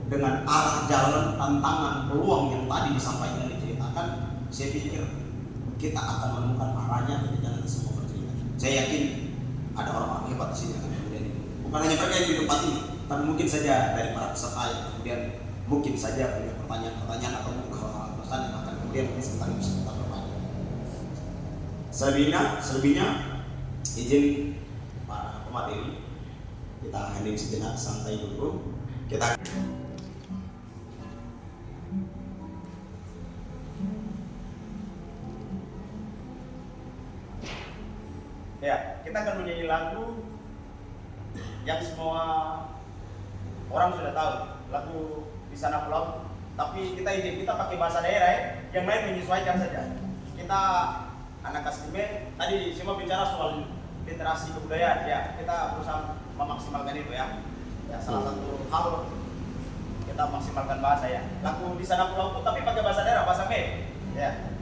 dengan arah jalan, tantangan, peluang yang tadi disampaikan dan diceritakan, saya pikir kita akan menemukan arahnya ketika nanti semua bercerita. Saya yakin ada orang-orang hebat di sini yang kemudian ini. Bukan hanya mereka yang di tempat ini, tapi mungkin saja dari para peserta yang kemudian mungkin saja punya pertanyaan-pertanyaan atau hal-hal pesan yang akan kemudian bisa kita bertanya. Selebihnya izin para pemateri kita hening sejenak, santai dulu. Kita kita akan menyanyi lagu yang semua orang sudah tahu, lagu Di Sana Pulau. Tapi kita pakai bahasa daerah ya, yang lain menyesuaikan saja. Kita anak Kasime tadi semua bicara soal literasi kebudayaan ya, kita berusaha memaksimalkan itu ya. Ya salah satu hal kita maksimalkan bahasa ya. Lagu Di Sana Pulau tapi pakai bahasa daerah, bahasa Me ya.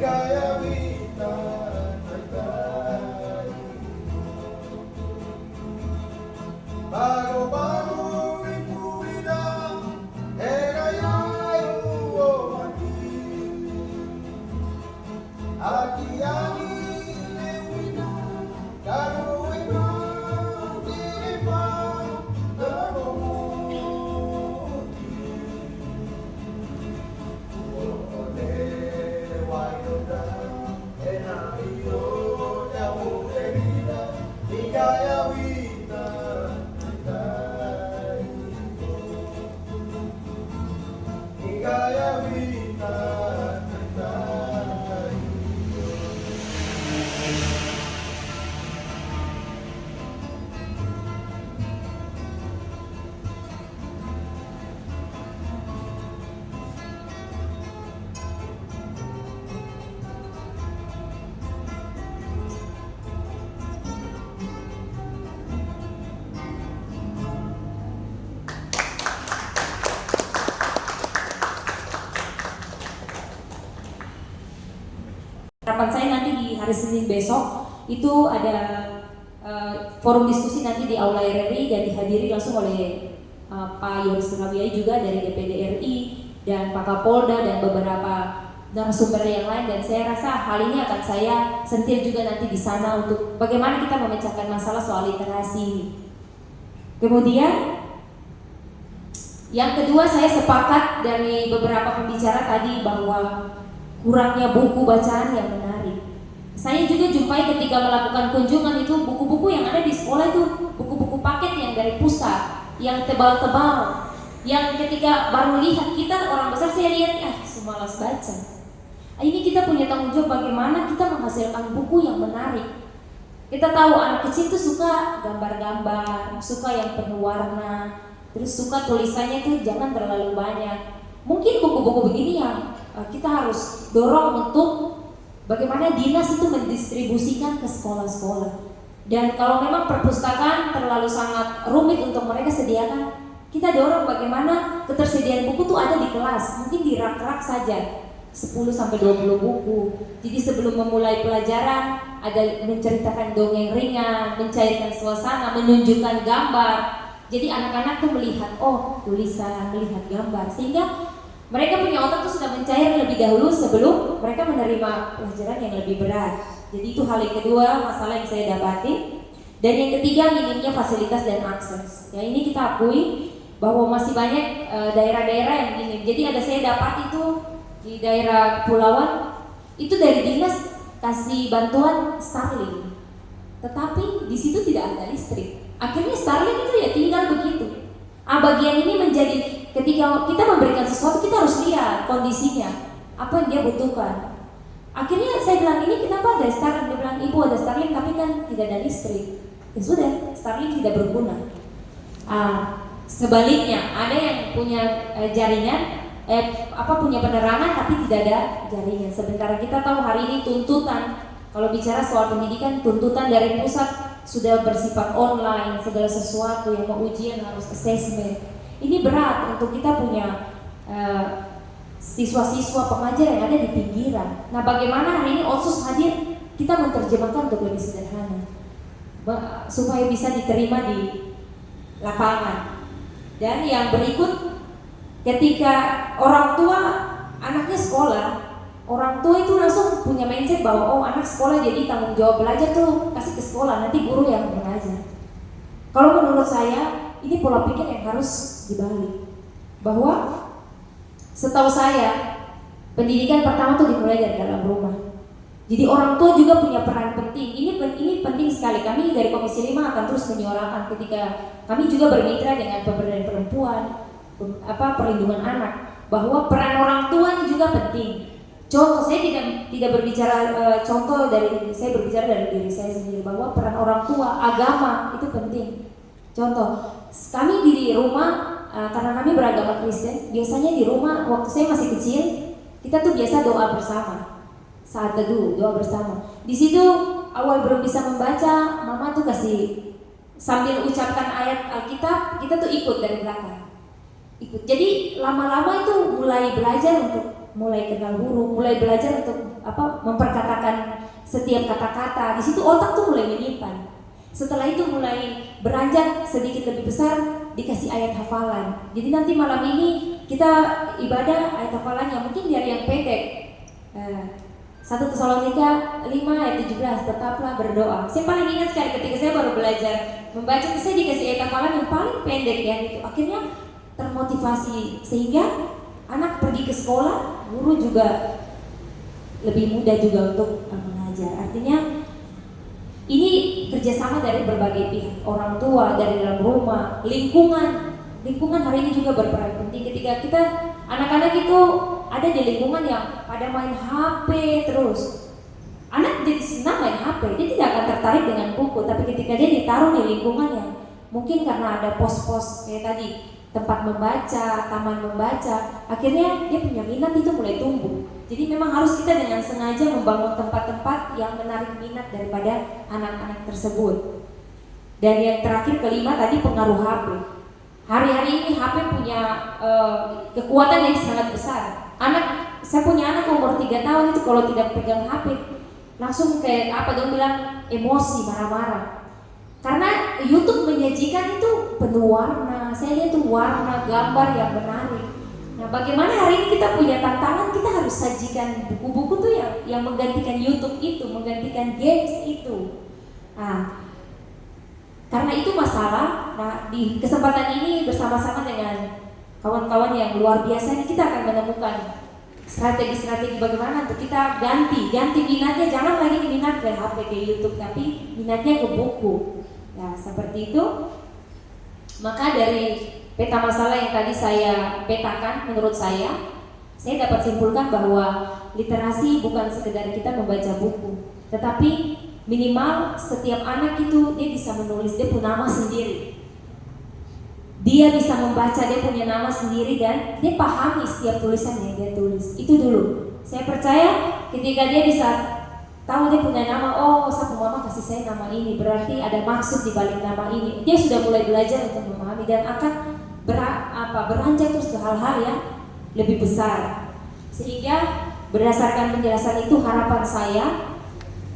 Gaya Vita Harapan saya nanti di hari Senin besok itu ada forum diskusi nanti di Aula RRI dan dihadiri langsung oleh Pak Yoris Rabiai juga dari DPD RI dan Pak Kapolda dan beberapa narasumber yang lain, dan saya rasa hal ini akan saya sentil juga nanti di sana untuk bagaimana kita memecahkan masalah soal literasi. Kemudian yang kedua, saya sepakat dari beberapa pembicara tadi bahwa kurangnya buku bacaan yang menarik. Saya juga jumpai ketika melakukan kunjungan itu buku-buku yang ada di sekolah itu buku-buku paket yang dari pusat, yang tebal-tebal, yang ketika baru lihat kita orang besar, saya lihat semalas baca. Ini kita punya tanggung jawab bagaimana kita menghasilkan buku yang menarik. Kita tahu anak kecil itu suka gambar-gambar, suka yang penuh warna, terus suka tulisannya itu jangan terlalu banyak. Mungkin buku-buku begini yang kita harus dorong untuk bagaimana dinas itu mendistribusikan ke sekolah-sekolah. Dan kalau memang perpustakaan terlalu sangat rumit untuk mereka sediakan, kita dorong bagaimana ketersediaan buku itu ada di kelas, mungkin di rak-rak saja 10-20 buku. Jadi sebelum memulai pelajaran ada menceritakan dongeng ringan, mencairkan suasana, menunjukkan gambar. Jadi anak-anak tuh melihat tulisan, melihat gambar, sehingga mereka punya otak tuh sudah mencair lebih dahulu sebelum mereka menerima pelajaran yang lebih berat. Jadi itu hal yang kedua masalah yang saya dapati. Dan yang ketiga, minimnya fasilitas dan akses. Ya, ini kita akui bahwa masih banyak daerah-daerah yang minim. Jadi ada saya dapat itu di daerah Pulauan itu dari dinas kasih bantuan Starlink, tetapi di situ tidak ada listrik. Akhirnya Starlink itu ya tinggal begitu. Bagian ini menjadi ketika kita memberikan sesuatu kita harus lihat kondisinya, apa yang dia butuhkan. Akhirnya saya bilang, ini kenapa ada Starlink? Dia bilang, ibu ada Starlink tapi kan tidak ada listrik. Ya sudah, Starlink tidak berguna. Sebaliknya ada yang punya jaringan, punya penerangan tapi tidak ada jaringan. Sementara kita tahu hari ini tuntutan, kalau bicara soal pendidikan, tuntutan dari pusat sudah bersifat online, segala sesuatu yang mau ujian harus assessment. Ini berat untuk kita punya siswa-siswa pengajar yang ada di pinggiran. Nah, bagaimana hari ini Otsus hadir, kita menerjemahkan untuk lebih sederhana supaya bisa diterima di lapangan. Dan yang berikut, ketika orang tua anaknya sekolah, orang tua itu langsung punya mindset bahwa anak sekolah jadi tanggung jawab belajar tuh kasih ke sekolah, nanti guru yang mengajar. Kalau menurut saya ini pola pikir yang harus dibalik, bahwa setahu saya pendidikan pertama tuh dimulai dari dalam rumah. Jadi orang tua juga punya peran penting. Ini penting sekali. Kami dari Komisi 5 akan terus menyuarakan ketika kami juga bermitra dengan pemberdayaan perempuan, perlindungan anak, bahwa peran orang tua ini juga penting. Contoh, saya tidak berbicara saya berbicara dari diri saya sendiri, bahwa peran orang tua, agama itu penting. Contoh, kami di rumah karena kami beragama Kristen, biasanya di rumah waktu saya masih kecil, kita tuh biasa doa bersama. Saat teduh, doa bersama. Di situ awal belum bisa membaca, mama tuh kasih sambil ucapkan ayat Alkitab, kita tuh ikut dari belakang. Ikut. Jadi lama-lama itu mulai belajar untuk mulai kenal huruf, mulai belajar untuk memperkatakan setiap kata-kata. Di situ otak tuh mulai menyimpan. Setelah itu mulai beranjak sedikit lebih besar, dikasih ayat hafalan. Jadi nanti malam ini kita ibadah ayat hafalan yang mungkin dari yang pendek. 1 Tesalonika 5 ayat 17, tetaplah berdoa. Saya paling ingat sekali ketika saya baru belajar membaca itu, saya dikasih ayat hafalan yang paling pendek ya gitu. Akhirnya termotivasi sehingga anak pergi ke sekolah, guru juga lebih mudah juga untuk mengajar. Artinya ini kerjasama dari berbagai pihak, orang tua, dari dalam rumah, lingkungan. Lingkungan hari ini juga berperan penting. Ketika kita anak-anak itu ada di lingkungan yang pada main HP terus, anak jadi senang main HP, dia tidak akan tertarik dengan buku. Tapi ketika dia ditaruh di lingkungan yang mungkin karena ada pos-pos kayak tadi, tempat membaca, taman membaca, akhirnya dia punya minat itu mulai tumbuh. Jadi memang harus kita dengan sengaja membangun tempat-tempat yang menarik minat daripada anak-anak tersebut. Dan yang terakhir kelima tadi pengaruh HP. Hari-hari ini HP punya kekuatan yang sangat besar. Saya punya anak umur 3 tahun itu kalau tidak pegang HP langsung kayak apa dong bilang emosi, marah-marah. Karena YouTube menyajikan itu penuh warna. Saya lihat tuh warna, gambar yang menarik. Nah, bagaimana hari ini kita punya tantangan, kita harus sajikan buku-buku tuh yang menggantikan YouTube itu, menggantikan games itu. Nah, karena itu masalah. Nah, di kesempatan ini bersama-sama dengan kawan-kawan yang luar biasa ini kita akan menemukan strategi-strategi bagaimana untuk kita ganti minatnya, jangan lagi minat ke HP, ke YouTube, tapi minatnya ke buku. Nah, seperti itu. Maka dari peta masalah yang tadi saya petakan, menurut saya dapat simpulkan bahwa literasi bukan sekedar kita membaca buku, tetapi minimal setiap anak itu dia bisa menulis, dia punya nama sendiri. Dia bisa membaca, dia punya nama sendiri dan dia pahami setiap tulisan yang dia tulis. Itu dulu. Saya percaya ketika dia bisa tahu dia punya nama, oh satu mama kasih saya nama ini, berarti ada maksud di balik nama ini. Dia sudah mulai belajar untuk memahami dan akan beranjak terus ke hal-hal yang lebih besar. Sehingga berdasarkan penjelasan itu harapan saya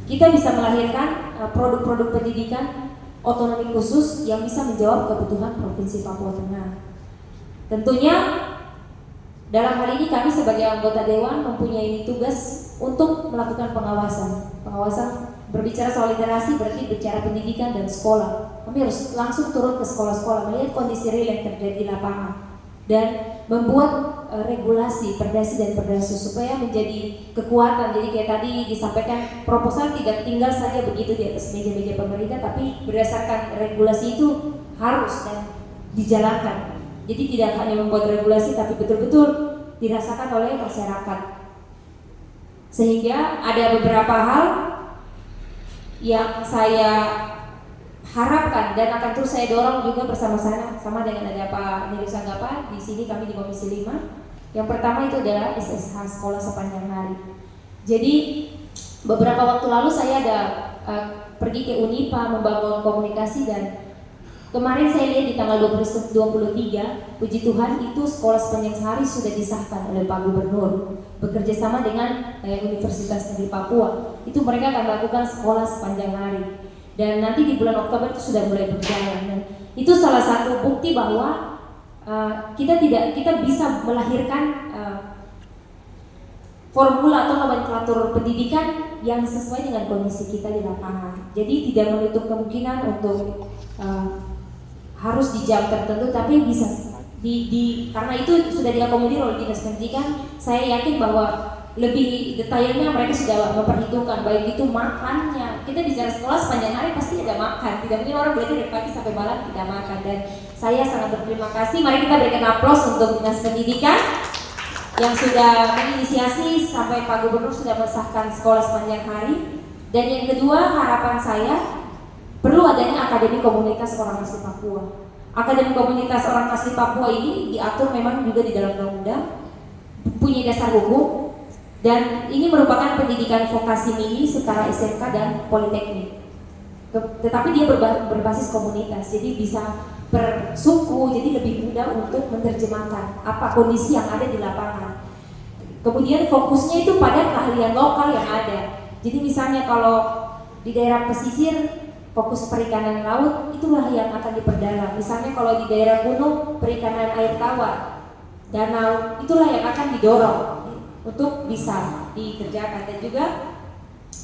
kita bisa melahirkan produk-produk pendidikan otonomi khusus yang bisa menjawab kebutuhan Provinsi Papua Tengah. Tentunya dalam hal ini kami sebagai anggota Dewan mempunyai tugas untuk melakukan pengawasan. Pengawasan berbicara soal literasi berarti bicara pendidikan dan sekolah. Kami harus langsung turun ke sekolah-sekolah, melihat kondisi real yang terjadi di lapangan dan membuat regulasi, perdasi dan perdasu supaya menjadi kekuatan. Jadi kayak tadi disampaikan, proposal tidak tinggal saja begitu di atas meja-meja pemerintah, tapi berdasarkan regulasi itu harus dan dijalankan. Jadi tidak hanya membuat regulasi tapi betul-betul dirasakan oleh masyarakat. Sehingga ada beberapa hal yang saya harapkan dan akan terus saya dorong juga bersama-sama dengan ada Pak Neri Sanggapa di sini, kami di Komisi 5. Yang pertama itu adalah SSH, Sekolah Sepanjang Hari. Jadi beberapa waktu lalu saya ada pergi ke Unipa membangun komunikasi dan kemarin saya lihat di tanggal 23, puji Tuhan itu Sekolah Sepanjang Hari sudah disahkan oleh Pak Gubernur bekerja sama dengan Universitas Negeri Papua. Itu mereka akan melakukan Sekolah Sepanjang Hari. Dan nanti di bulan Oktober itu sudah mulai berjalan. Dan itu salah satu bukti bahwa kita bisa melahirkan formula atau nomenklatur pendidikan yang sesuai dengan kondisi kita di lapangan. Jadi tidak menutup kemungkinan untuk harus di jam tertentu, tapi bisa karena itu sudah diakomodir oleh Dinas Pendidikan. Saya yakin bahwa lebih detailnya mereka sudah memperhitungkan baik itu makannya. Kita bicara sekolah sepanjang hari pasti ada makan. Tidak mungkin orang belajar dari pagi sampai malam tidak makan. Dan saya sangat berterima kasih. Mari kita berikan aplaus untuk Dinas Pendidikan yang sudah menginisiasi sampai Pak Gubernur sudah mensahkan sekolah sepanjang hari. Dan yang kedua, harapan saya perlu adanya Akademi Komunitas Orang Asli Papua. Akademi Komunitas Orang Asli Papua ini diatur memang juga di dalam undang-undang, punya dasar hukum. Dan ini merupakan pendidikan vokasi mini setara SMK dan politeknik. Tetapi dia berbasis komunitas, jadi bisa per suku, jadi lebih mudah untuk menerjemahkan apa kondisi yang ada di lapangan. Kemudian fokusnya itu pada keahlian lokal yang ada. Jadi misalnya kalau di daerah pesisir fokus perikanan laut, itulah yang akan diperdalam. Misalnya kalau di daerah gunung perikanan air tawar, danau, itulah yang akan didorong. untuk bisa dikerjakan. Dan juga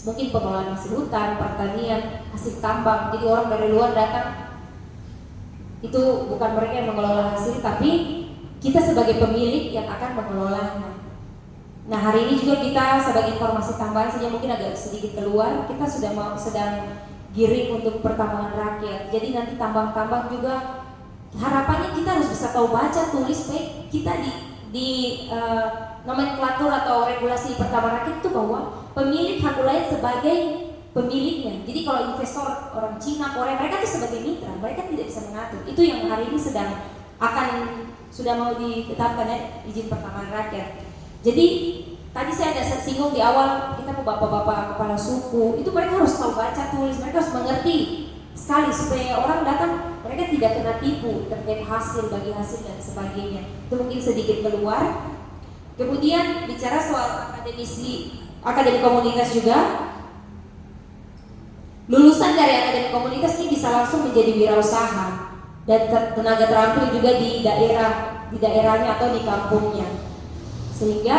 mungkin pengelolaan hasil hutan, pertanian, hasil tambang. Jadi orang dari luar datang, itu bukan mereka yang mengelola hasil, tapi kita sebagai pemilik yang akan mengelolanya. Nah, hari ini juga kita sebagai informasi tambahan saja, mungkin agak sedikit keluar, kita sedang giring untuk pertambangan rakyat. Jadi nanti tambang-tambang juga harapannya kita harus bisa tahu baca tulis, baik kita di nomenklatur atau regulasi pertambangan rakyat itu bahwa pemilik hak wilayah sebagai pemiliknya. Jadi kalau investor orang Cina, Korea, mereka itu sebagai mitra, mereka tidak bisa mengatur. Itu yang hari ini sudah mau ditetapkan ya, izin pertambangan rakyat. Jadi tadi saya ada singgung di awal, kita mau bapak-bapak kepala suku, itu mereka harus tahu baca tulis, mereka harus mengerti sekali supaya orang datang mereka tidak kena tipu terkait hasil, bagi hasil dan sebagainya. Itu mungkin sedikit keluar. Kemudian bicara soal akademi komunitas juga, lulusan dari akademi komunitas ini bisa langsung menjadi wirausaha dan tenaga terampil juga di daerahnya atau di kampungnya, sehingga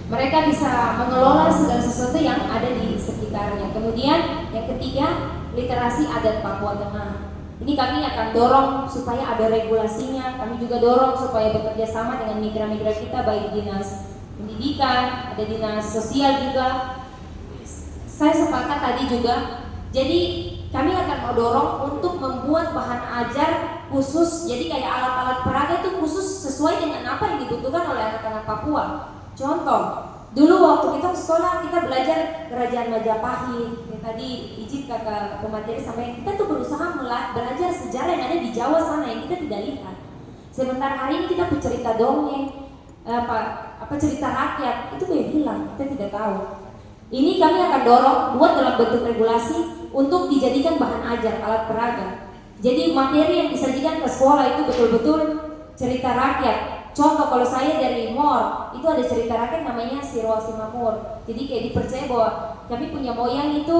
mereka bisa mengelola segala sesuatu yang ada di sekitarnya. Kemudian yang ketiga, literasi adat Papua Tengah. Ini kami akan dorong supaya ada regulasinya. Kami juga dorong supaya bekerja sama dengan mitra-mitra kita, baik dinas pendidikan, ada dinas sosial juga. Saya sepakat tadi juga. Jadi kami akan mau dorong untuk membuat bahan ajar khusus. Jadi kayak alat-alat peraga itu khusus sesuai dengan apa yang dibutuhkan oleh anak-anak Papua. Contoh, dulu waktu kita sekolah kita belajar Kerajaan Majapahit. Yang tadi izin kakak pemateri sampai kita tuh berusaha belajar sejarah yang ada di Jawa sana yang kita tidak lihat. Sementara hari ini kita bercerita dongeng, cerita rakyat itu kayak hilang, kita tidak tahu. Ini kami akan dorong buat dalam bentuk regulasi untuk dijadikan bahan ajar alat peraga. Jadi materi yang disajikan ke sekolah itu betul-betul cerita rakyat. Contoh kalau saya dari MOR, itu ada cerita rakyat namanya Sirwa Simamur. Jadi kayak dipercaya bahwa kami punya moyang itu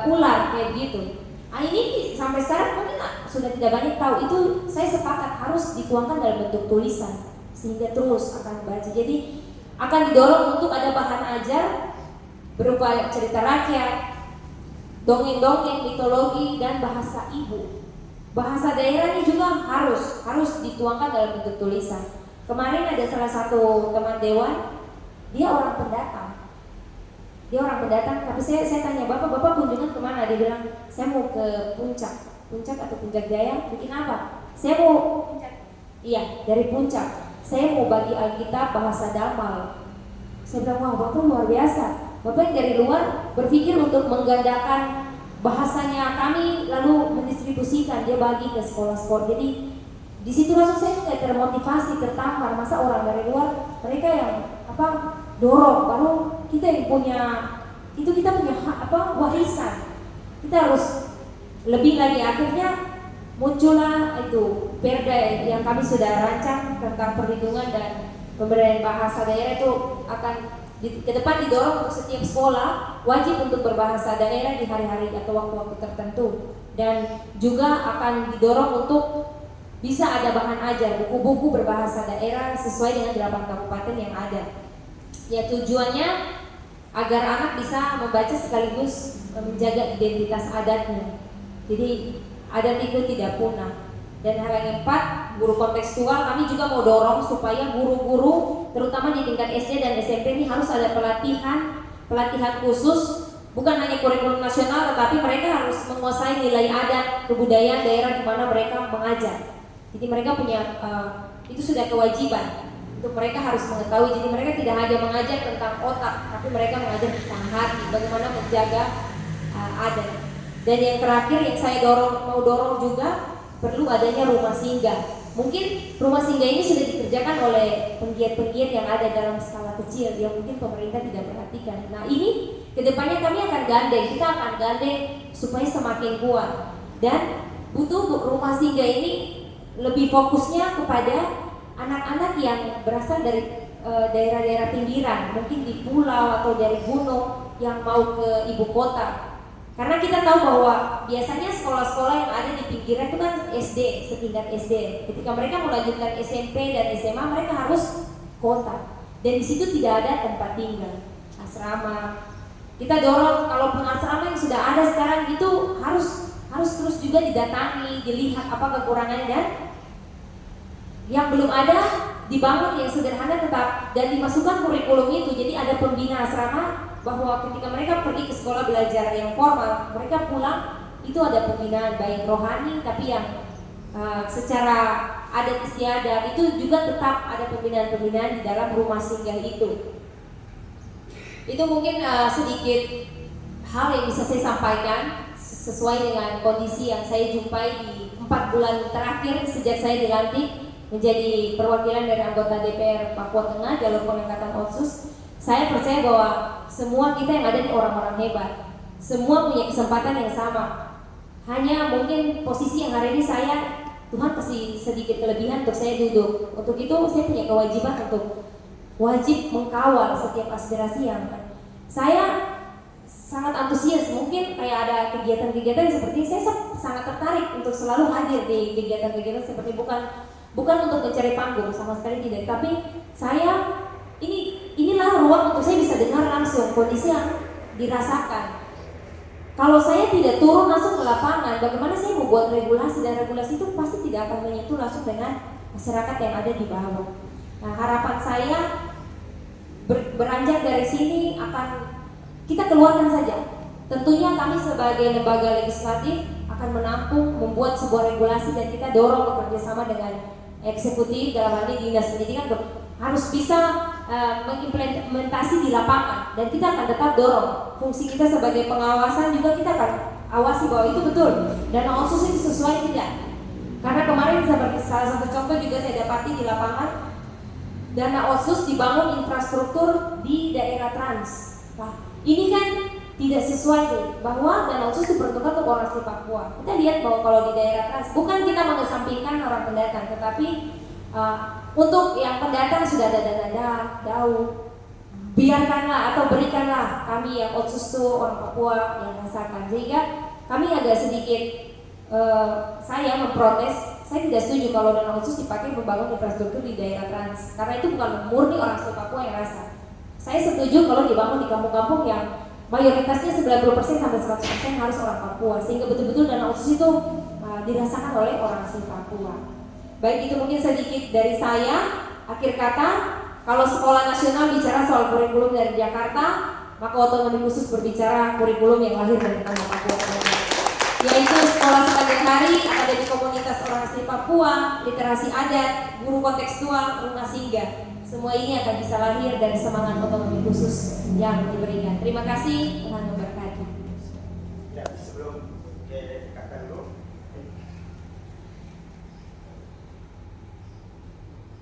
ular kayak begitu. Nah ini sampai sekarang mungkin sudah tidak banyak tahu. Itu saya sepakat harus dituangkan dalam bentuk tulisan sehingga terus akan baca. Jadi akan didorong untuk ada bahan ajar berupa cerita rakyat, dongeng-dongeng, mitologi, dan bahasa ibu. Bahasa daerah ini juga harus dituangkan dalam bentuk tulisan. Kemarin ada salah satu teman dewan, dia orang pendatang. Tapi saya tanya, bapak kunjungan kemana? Dia bilang, saya mau ke puncak atau Puncak Jaya. Bikin apa? Saya mau iya dari puncak. Saya mau bagi Alkitab bahasa Damal. Saya bilang, wah bapak luar biasa. Bapak yang dari luar berpikir untuk menggandakan bahasanya kami lalu mendistribusikan, dia bagi ke sekolah-sekolah. Jadi di situ langsung saya kayak termotivasi, tertampar. Masa orang dari luar mereka yang dorong, baru kita yang punya itu, kita punya warisan. Kita harus lebih lagi. Akhirnya muncullah itu perda yang kami sudah rancang tentang perlindungan dan pemberdayaan bahasa daerah. Itu akan ke depan didorong untuk setiap sekolah wajib untuk berbahasa daerah di hari-hari atau waktu-waktu tertentu, dan juga akan didorong untuk bisa ada bahan ajar buku-buku berbahasa daerah sesuai dengan 8 kabupaten yang ada. Ya tujuannya agar anak bisa membaca sekaligus menjaga identitas adatnya. Jadi adat itu tidak punah. Dan hal yang keempat, guru kontekstual, kami juga mau dorong supaya guru-guru terutama di tingkat SD dan SMP ini harus ada pelatihan khusus, bukan hanya kurikulum nasional, tetapi mereka harus menguasai nilai adat, kebudayaan daerah di mana mereka mengajar. Jadi mereka punya itu sudah kewajiban untuk mereka harus mengetahui. Jadi mereka tidak hanya mengajar tentang otak, tapi mereka mengajar tentang hati, bagaimana menjaga adat. Dan yang terakhir yang saya mau dorong juga, perlu adanya rumah singgah. Mungkin rumah singgah ini sudah dikerjakan oleh penggiat-penggiat yang ada dalam skala kecil yang mungkin pemerintah tidak perhatikan. Nah ini kedepannya kami akan gandeng, kita akan gandeng supaya semakin kuat. Dan butuh rumah singgah ini lebih fokusnya kepada anak-anak yang berasal dari daerah-daerah pinggiran, mungkin di pulau atau dari gunung yang mau ke ibu kota. Karena kita tahu bahwa biasanya sekolah-sekolah yang ada di pinggiran itu kan SD, setingkat SD. Ketika mereka melanjutkan SMP dan SMA, mereka harus kota, dan di situ tidak ada tempat tinggal, asrama. Kita dorong kalaupun asrama yang sudah ada sekarang itu harus terus juga didatangi, dilihat apa kekurangannya, dan yang belum ada dibangun yang sederhana tetap dan dimasukkan kurikulum itu. Jadi ada pembina asrama bahwa ketika mereka pergi ke sekolah belajar yang formal, mereka pulang itu ada pembinaan baik rohani, tapi yang secara adat istiadat itu juga tetap ada pembinaan-pembinaan di dalam rumah singgah itu. Itu mungkin sedikit hal yang bisa saya sampaikan sesuai dengan kondisi yang saya jumpai di 4 bulan terakhir sejak saya dilantik menjadi perwakilan dari anggota DPR Papua Tengah jalur pengangkatan Otsus. Saya percaya bahwa semua kita yang ada ini orang-orang hebat, semua punya kesempatan yang sama. Hanya mungkin posisi yang hari ini saya, Tuhan kasih sedikit kelebihan untuk saya duduk. Untuk itu saya punya kewajiban untuk wajib mengkawal setiap aspirasi yang saya sangat antusias. Mungkin kayak ada kegiatan-kegiatan seperti ini, saya sangat tertarik untuk selalu hadir di kegiatan-kegiatan seperti bukan untuk mencari panggung sama sekali tidak, tapi saya inilah ruang untuk saya bisa dengar langsung kondisi yang dirasakan. Kalau saya tidak turun langsung ke lapangan, bagaimana saya membuat regulasi, dan regulasi itu pasti tidak akan menyentuh langsung dengan masyarakat yang ada di bawah. Nah, harapan saya beranjak dari sini akan kita keluarkan saja. Tentunya kami sebagai lembaga legislatif akan menampung, membuat sebuah regulasi, dan kita dorong bekerjasama dengan eksekutif, dalam hal ini dinas pendidikan harus bisa mengimplementasi di lapangan, dan kita akan tetap dorong. Fungsi kita sebagai pengawasan juga kita akan awasi bahwa itu betul dana otsus itu sesuai tidak. Karena kemarin seperti salah satu contoh juga saya dapati di lapangan, dana otsus dibangun infrastruktur di daerah trans. Nah, ini kan tidak sesuai nih, bahwa dana otsus diperuntukkan untuk orang asli Papua. Kita lihat bahwa kalau di daerah trans, bukan kita mengesampingkan orang pendatang, tetapi untuk yang pendatang sudah ada dana DAU, biarkanlah atau berikanlah kami yang otsus itu orang Papua yang rasakan. Sehingga kami agak sedikit saya memprotes. Saya tidak setuju kalau dana otsus dipakai membangun infrastruktur di daerah trans, karena itu bukan murni orang asli Papua yang rasa. Saya setuju kalau dibangun di kampung-kampung yang mayoritasnya 90% sampai 100% harus orang Papua, sehingga betul-betul dana otsus itu dirasakan oleh orang asli Papua. Baik, itu mungkin sedikit dari saya. Akhir kata, kalau sekolah nasional bicara soal kurikulum dari Jakarta, maka otonomi khusus berbicara kurikulum yang lahir dari tanah Papua, yaitu sekolah sepanjang hari, akademi komunitas orang asli Papua, literasi adat, guru kontekstual, rumah singgah. Semua ini akan bisa lahir dari semangat otonomi khusus yang diberikan. Terima kasih, Tuhan memberkati.
Ya, sebelum ke kakak dulu.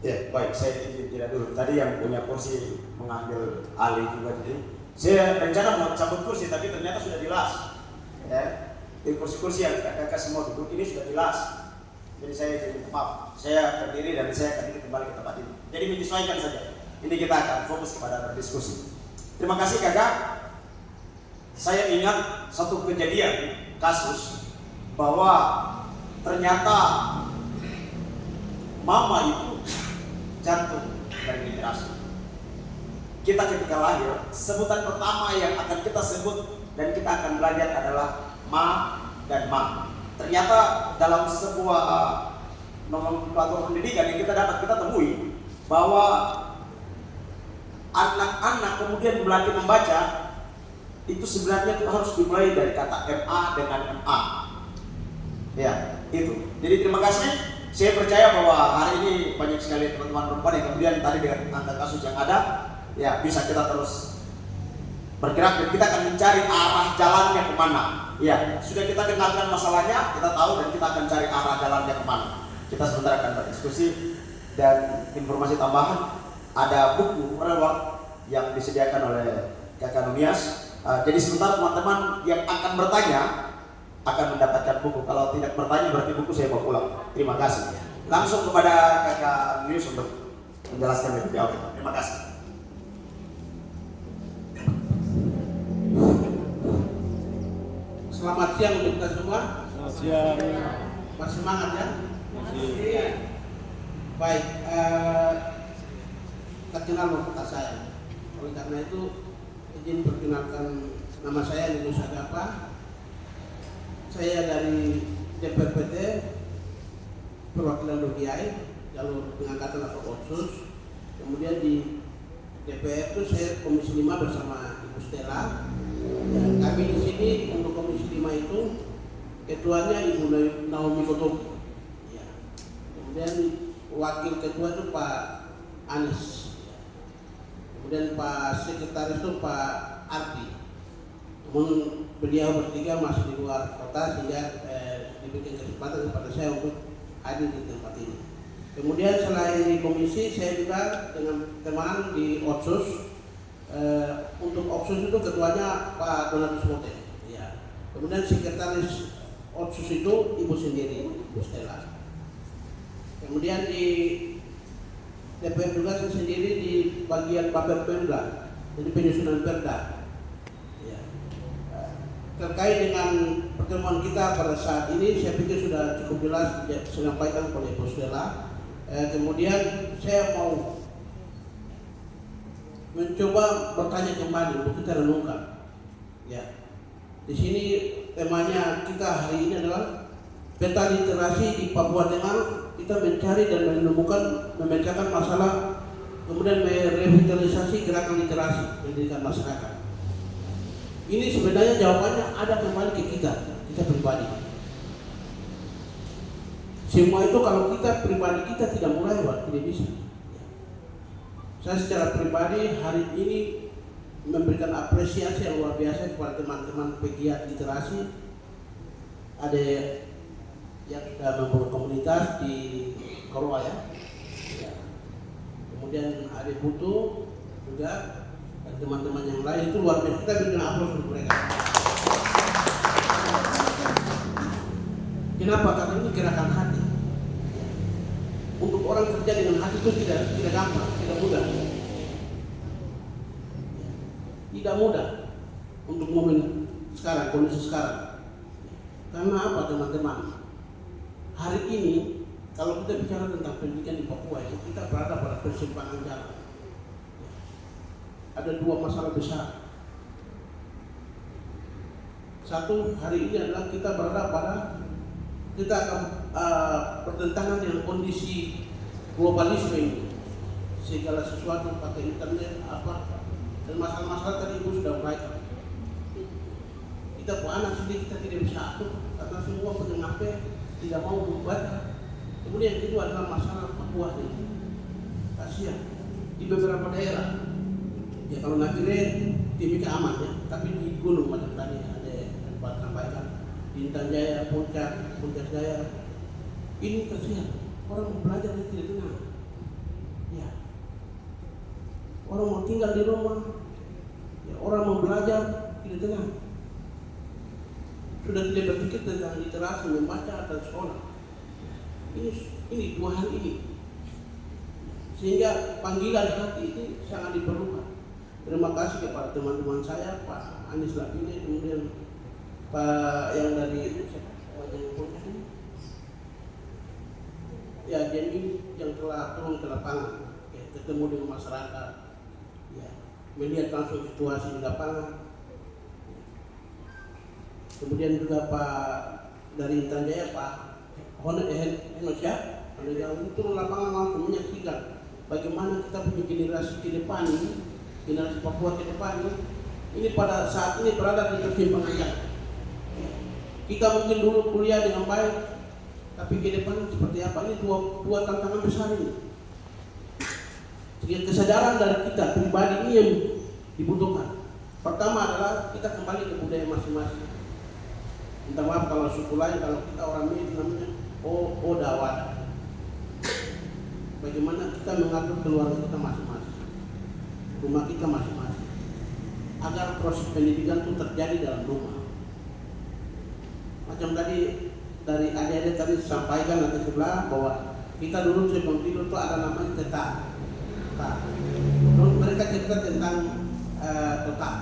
Ya, baik, saya izin tidak dulu. Tadi yang punya kursi mengambil alih juga, jadi saya rencana mau cabut kursi, tapi ternyata sudah dilas. Ya, di kursi-kursi yang kakak semua duduk ini sudah dilas. Jadi saya izin, maaf, saya berdiri dan saya akan kembali ke tempat ini. Jadi menyesuaikan saja. Ini kita akan fokus kepada berdiskusi. Terima kasih kakak. Saya ingat satu kejadian kasus bahwa ternyata mama itu jantung dari literasi. Kita ketika lahir, sebutan pertama yang akan kita sebut dan kita akan belajar adalah ma dan ma. Ternyata dalam sebuah nomenklatur pendidikan yang kita temui bahwa anak-anak kemudian belajar membaca itu sebenarnya harus dimulai dari kata MA dengan MA. Ya, itu. Jadi terima kasih. Saya percaya bahwa hari ini banyak sekali teman-teman perempuan yang kemudian tadi dengan angka kasus yang ada, ya bisa kita terus bergerak dan kita akan mencari arah jalannya kemana. Ya, sudah kita dengarkan masalahnya, kita tahu dan kita akan cari arah jalannya kemana. Kita sebentar akan berdiskusi dan informasi tambahan. Ada buku reward yang disediakan oleh Kakak Numias. Jadi sebentar teman-teman yang akan bertanya akan mendapatkan buku. Kalau tidak bertanya berarti buku saya bawa pulang. Terima kasih. Langsung kepada Kakak Numias untuk menjelaskan lebih jauh. Terima kasih.
Selamat siang untuk kita semua.
Selamat siang.
Masih semangat ya?
Masih.
Baik.
tak kenal kota saya. Oleh karena itu izin perkenalkan, nama saya Linus Agapa. Saya dari DPRPT perwakilan DOGI jalur pengangkatan atau otsus. Kemudian di DPR itu saya Komisi 5 bersama Ibu Stella. Dan kami di sini untuk Komisi 5 itu ketuanya Ibu Naomi Kotobi. Ya. Kemudian wakil ketua itu Pak Anis. Kemudian Pak Sekretaris itu Pak Ardi. Namun beliau bertiga masih di luar kota sehingga diberikan kesempatan kepada saya untuk hadir di tempat ini. Kemudian selain di komisi, saya juga dengan teman di Otsus. Untuk Otsus itu ketuanya Pak Donatus Mote. Ya. Kemudian sekretaris Otsus itu Ibu sendiri, Ibu Stella. Kemudian di DPR juga saya sendiri di bagian Bapperda, jadi penyusunan perda. Ya. Terkait dengan pertemuan kita pada saat ini, saya pikir sudah cukup jelas disampaikan oleh Ibu Stella. Kemudian saya mau mencoba bertanya kembali untuk kita renungkan. Ya, di sini temanya kita hari ini adalah peta literasi di Papua Tengah. Kita mencari dan menemukan, memecahkan masalah, kemudian merevitalisasi gerakan literasi pendidikan masyarakat. Ini sebenarnya jawabannya ada kembali ke kita pribadi. Semua itu kalau kita pribadi kita tidak mulai, tidak bisa. Saya secara pribadi hari ini memberikan apresiasi yang luar biasa kepada teman-teman pegiat literasi. Ada yang sudah membangun komunitas di Koroa ya. Kemudian ada Putu juga dan teman-teman yang lain, itu luar biasa. Kita berikan aplaus untuk mereka. Kenapa? Karena ini gerakan hati. Untuk orang kerja dengan hati itu tidak gampang, tidak mudah. Tidak mudah untuk momen sekarang, kondisi sekarang. Karena apa teman-teman? Hari ini kalau kita bicara tentang pendidikan di Papua itu kita berada pada persimpangan jalan. Ada dua masalah besar. Satu, hari ini adalah kita berada pada kita akan bertentangan dengan kondisi globalisme ini. Segala sesuatu pakai internet apa dan masalah-masalah tadi Ibu sudah uraikan. Kita anak sendiri kita tidak bisa atur karena semua pegang HP tidak mau membaca. Kemudian yang kedua adalah masalah Papua ini. Kasihan di beberapa daerah. Ya kalau Nabire timika aman ya, tapi di gunung macam tadi ada tempat sampaikan. Intan Jaya, Puncak Jaya, ini kasihan. Orang mau belajar itu tidak tenang. Ya. Orang mau tinggal di rumah, ya, orang mau belajar tidak tenang. Sudah tidak berpikir tentang literasi, membaca dan sekolah. Ini dua hal ini. Sehingga panggilan hati ini sangat diperlukan. Terima kasih kepada teman-teman saya, Pak Anis Lapine, kemudian Pak yang dari ya Jenny yang telah turun ke lapangan, ya, ketemu dengan masyarakat, ya, melihat langsung situasi di lapangan. Kemudian juga Pak dari Intan Jaya, Pak Henos ya, yang turun lapangan langsung menyaksikan bagaimana kita punya generasi ke depan ini, generasi Papua ke depan ini pada saat ini berada di persimpangan jalan. Kita mungkin dulu kuliah dengan baik, tapi ke depan seperti apa? Ini dua tantangan besar ini. Jadi kesadaran dari kita pribadi ini yang dibutuhkan. Pertama adalah kita kembali ke budaya masing-masing. Minta maaf kalau suku lain, kalau kita orang ini namanya Odawan. Bagaimana kita mengatur keluarga kita masing-masing, rumah kita masing-masing, agar proses pendidikan itu terjadi dalam rumah. Macam tadi dari adik-adik tadi sampaikan nanti sebelah bahwa kita dulu sebelum tidur itu ada namanya tetak. Terus mereka cerita tentang tetak.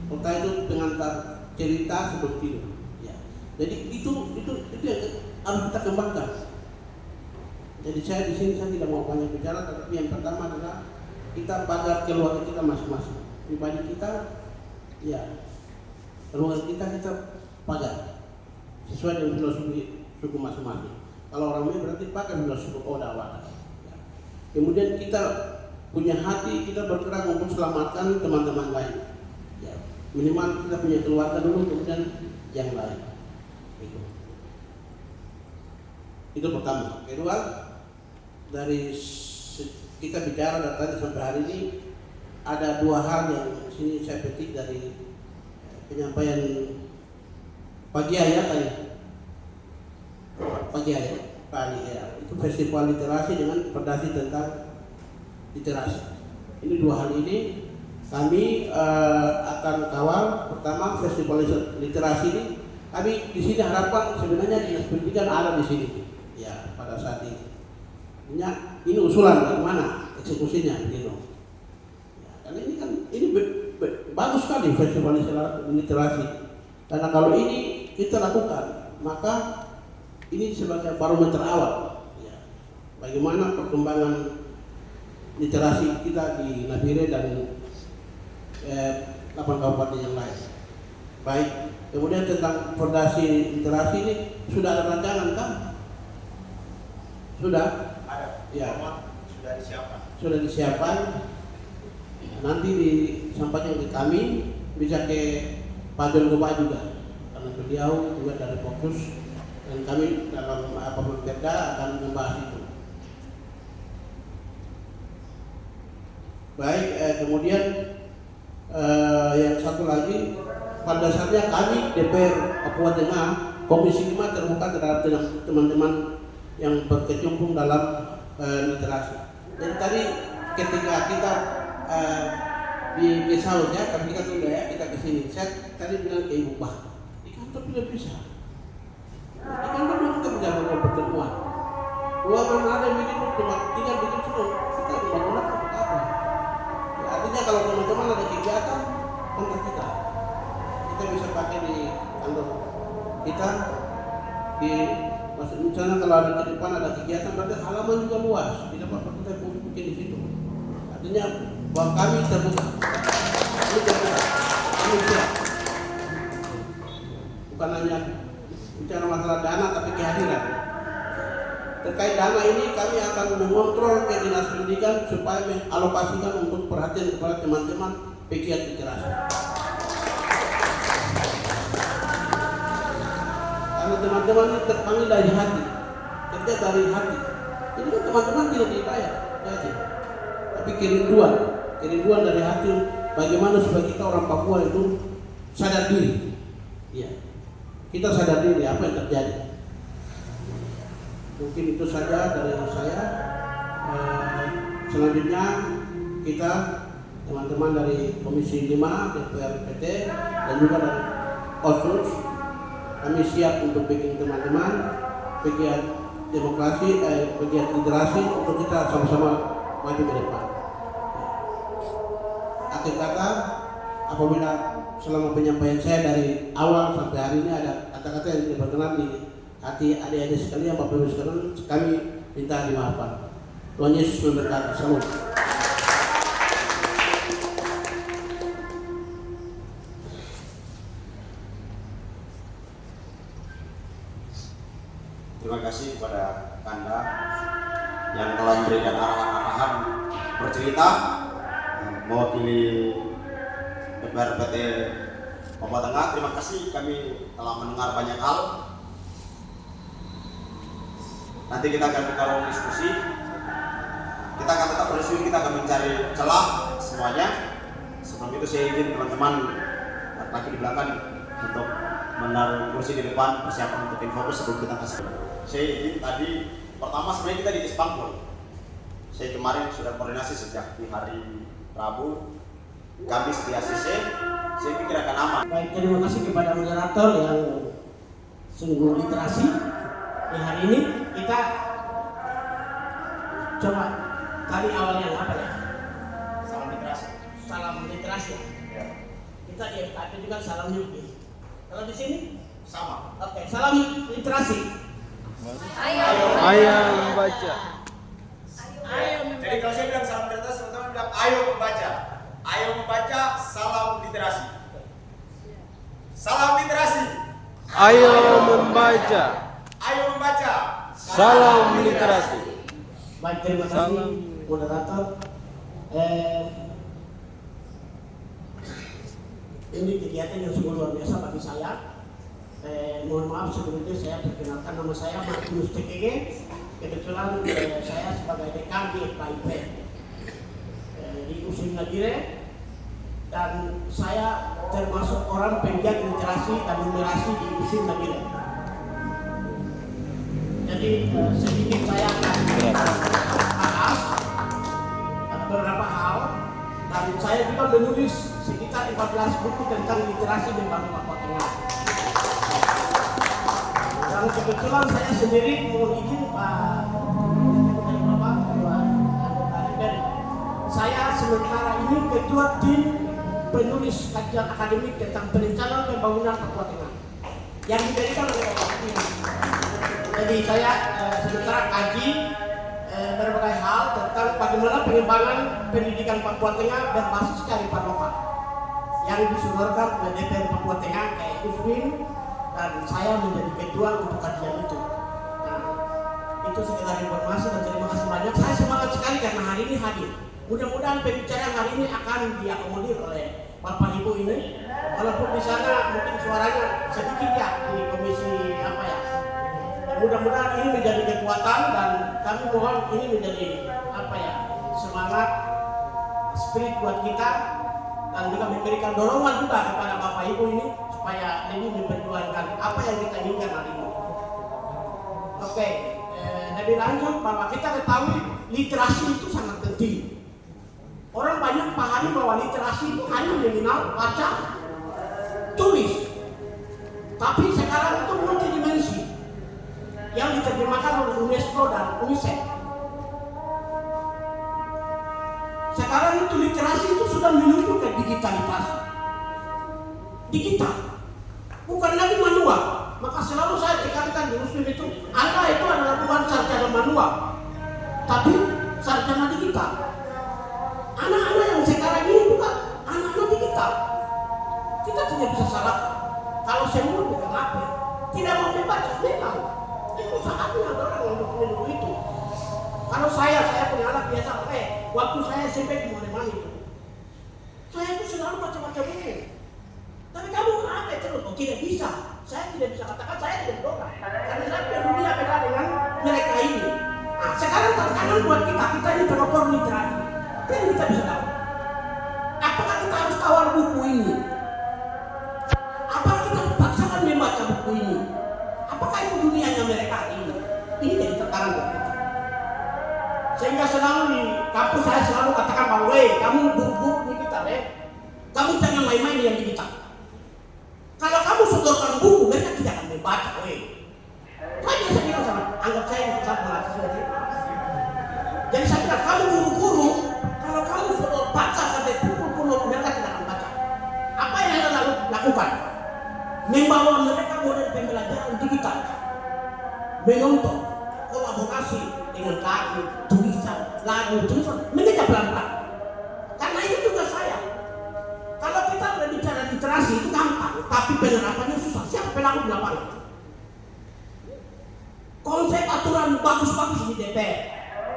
Tetak itu pengantar cerita sebelum tidur. Ya. Jadi itu yang harus kita kembangkan. Jadi saya di sini saya tidak mau banyak bicara, tetapi yang pertama adalah kita pagar keluarga kita masing-masing. Pribadi kita, ya keluarga kita pagar sesuai dengan filosofi suku masing-masing. Kalau orang Melayu berarti pagar filosofi Oda Wadah. Ya. Kemudian kita punya hati, kita bergerak untuk selamatkan teman-teman lain. Ya. Minimal kita punya keluarga dulu, kemudian yang lain. Itu pertama. Kedua, dari kita bicara dari tadi sampai hari ini ada dua hal yang sini saya petik dari penyampaian pagi ayat tadi. Pagi ayat itu festival literasi dengan perdasi tentang literasi. Ini dua hal ini kami akan kawal. Pertama, festival literasi ini kami di sini harapkan sebenarnya dinas pendidikan ada di sini. Ya, pada saat ini. Ini usulan bagaimana eksekusinya gitu. Ya, karena ini kan ini bagus sekali festival literasi. Karena kalau ini kita lakukan, maka ini sebagai barometer awal. Ya, bagaimana perkembangan literasi kita di Nabire dan 8 kabupaten yang lain. Baik, kemudian tentang fondasi literasi ini sudah ada rancangan kan? Sudah?
Ada.
Ya.
Sudah disiapkan.
Sudah disiapkan. Nanti disampaikan ke kami, bisa ke Pak John Gopa juga, karena beliau juga dari Fokus dan kami dalam apapun perda akan membahas itu. Baik, kemudian yang satu lagi, pada dasarnya kami DPR Papua Tengah Komisi 5 terbuka terhadap teman-teman yang berkecimpung dalam literasi. Jadi tadi ketika kita di Saus ya, tapi kita tunda ya, kita kesini. Saya tadi bilang ke Ibu Pak, di kantor tidak bisa. Di kantor kita bisa melakukan pertemuan. Ruangan ada begitu, cuma tinggal begitu sudah kita menggunakan apa? Ya, artinya kalau teman-teman ada kegiatan, kontak kita. Kita bisa pakai di kantor kita di misalnya kalau ada ke depan ada kegiatan, berarti halaman juga luas, tidak apa-apa kita bikin di situ. Artinya bahwa kami terbuka. Ini terbuka. Ini siap. Bukan hanya bicara masalah dana, tapi kehadiran. Terkait dana ini kami akan mengontrol ke dinas pendidikan supaya mengalokasikan untuk perhatian kepada teman-teman pegiat literasi. Karena teman-teman ini terpanggil dari hati, kerja dari hati. Ini kan teman-teman tidak dibayar, gaji, tapi kerinduan dari hati. Bagaimana supaya kita orang Papua itu sadar diri, ya, kita sadar diri apa yang terjadi. Mungkin itu saja dari saya. Selanjutnya kita teman-teman dari Komisi 5 DPR PT dan juga dari OSUS, kami siap untuk bikin teman-teman pegiat demokrasi, pegiat literasi untuk kita sama-sama maju ke depan. Akhir kata, apabila selama penyampaian saya dari awal sampai hari ini ada kata-kata yang tidak berkenan di hati adik-adik sekalian, Bapak Ibu sekalian, kami minta dimaafkan. Tuhan Yesus memberkati. Salam.
Terima kasih kepada Kanda yang telah memberikan arahan-arahan bercerita mewakili DPR PT Papua Tengah. Terima kasih, kami telah mendengar banyak hal. Nanti kita akan buka ruang diskusi. Kita akan tetap berdiskusi, kita akan mencari celah semuanya. Sebelum itu saya izin teman-teman laki di belakang untuk menaruh kursi di depan, persiapan untuk infokus sebelum kita kasih. Saya izin tadi, pertama sebenarnya kita di Dispangpol. Saya kemarin sudah koordinasi sejak di hari Rabu, Kamis di ACC. Saya pikir akan aman.
Baik, terima kasih kepada moderator yang sungguh literasi. Di hari ini kita coba tadi awalnya apa ya?
Salam literasi.
Salam literasi.
Ya.
Kita di FKP juga salam nyuki. Kalau di sini
Sama.
oke, salam literasi.
Ayo membaca.
Jadi kalau saya bilang salam literasi, teman-teman bilang ayo membaca. Ayo membaca, salam literasi. Salam literasi.
Ayo membaca.
Ayo membaca.
Salam literasi.
Baik, terima kasih
Salam.
moderator. Ini kegiatan yang sungguh luar biasa bagi saya. Mohon maaf sebelumnya saya perkenalkan, nama saya Martinus TKG. Kebetulan saya sebagai dekan di FKIP di USIN Nagire, dan saya termasuk orang penggiat literasi dan numerasi di USIN Nagire. Jadi sedikit saya akan bahas beberapa hal, dan saya juga menulis sekitar 14 buku tentang literasi membangun Papua Tengah. Dan kebetulan saya sendiri mohon izin Pak Ketua Anggota DPR, saya sementara ini ketua tim penulis kajian akademik tentang perencanaan pembangunan Papua Tengah yang diberikan oleh Bapak Presiden. Jadi saya sementara kaji berbagai hal tentang bagaimana pengembangan pendidikan Papua Tengah berbasis kearifan lokal yang disodorkan oleh DPR Papua Tengah kayak USWIN, dan saya menjadi ketua untuk kajian itu. Nah, itu sekedar informasi dan terima kasih banyak. Saya semangat sekali karena hari ini hadir. Mudah-mudahan pembicaraan hari ini akan diakomodir oleh Bapak Ibu ini. Walaupun di sana mungkin suaranya sedikit ya di komisi apa ya. Mudah-mudahan ini menjadi kekuatan, dan kami mohon ini menjadi apa ya, semangat, spirit buat kita, dan juga memberikan dorongan juga kepada Bapak Ibu ini supaya lebih memperjuangkan apa yang kita inginkan hari ini. Oke, lebih lanjut bahwa kita ketahui literasi itu sangat penting. Orang banyak pahami bahwa literasi itu hanya mengenal baca, tulis, tapi sekarang itu multidimensi yang diterjemahkan oleh UNESCO dan UNICEF. Sekarang itu literasi itu sudah menuju ke digitalisasi. Digital, bukan lagi manual. Maka selalu saya tekankan di usul itu, Anda itu adalah bukan sarjana manual, tapi sarjana digital. Anak-anak yang sekarang ini bukan anak-anak digital. Kita tidak bisa salah. Kalau semua bukan apa, tidak mau membaca, memang itu saatnya orang untuk menunggu itu. Kalau saya punya anak biasa, waktu saya SMP di mana itu, saya itu selalu baca-baca buku. Tapi kamu apa terus? Oh, tidak bisa. Saya tidak bisa katakan saya tidak berdoa. Karena saya punya dunia beda dengan mereka ini. Nah, sekarang tantangan buat kita ini pelopor literasi. Apa yang kita bisa tahu? Apakah kita harus tawar buku ini? Apakah kita dipaksakan membaca buku ini? Apakah itu dunianya mereka ini? Ini jadi tantangan buat kita. Sehingga selalu di kampus saya selalu katakan bahwa, kamu buku digital kamu jangan main-main yang digital. Kalau kamu sodorkan buku, mereka tidak akan membaca. Saya biasa bilang sama, anggap saya ini saat mahasiswa. Jadi saya bilang, kamu guru-guru, kalau kamu baca sampai pukul-pukul, mereka tidak akan baca. Apa yang Anda lakukan? Membawa mereka model pembelajaran digital, menonton, kolaborasi dengan lagu, tulisan, menjadi pelan-pelan. Karena itu juga saya. Kalau kita berbicara literasi itu gampang, tapi penerapannya susah. Siapa pelaku di lapangan? Konsep aturan bagus-bagus di DPR,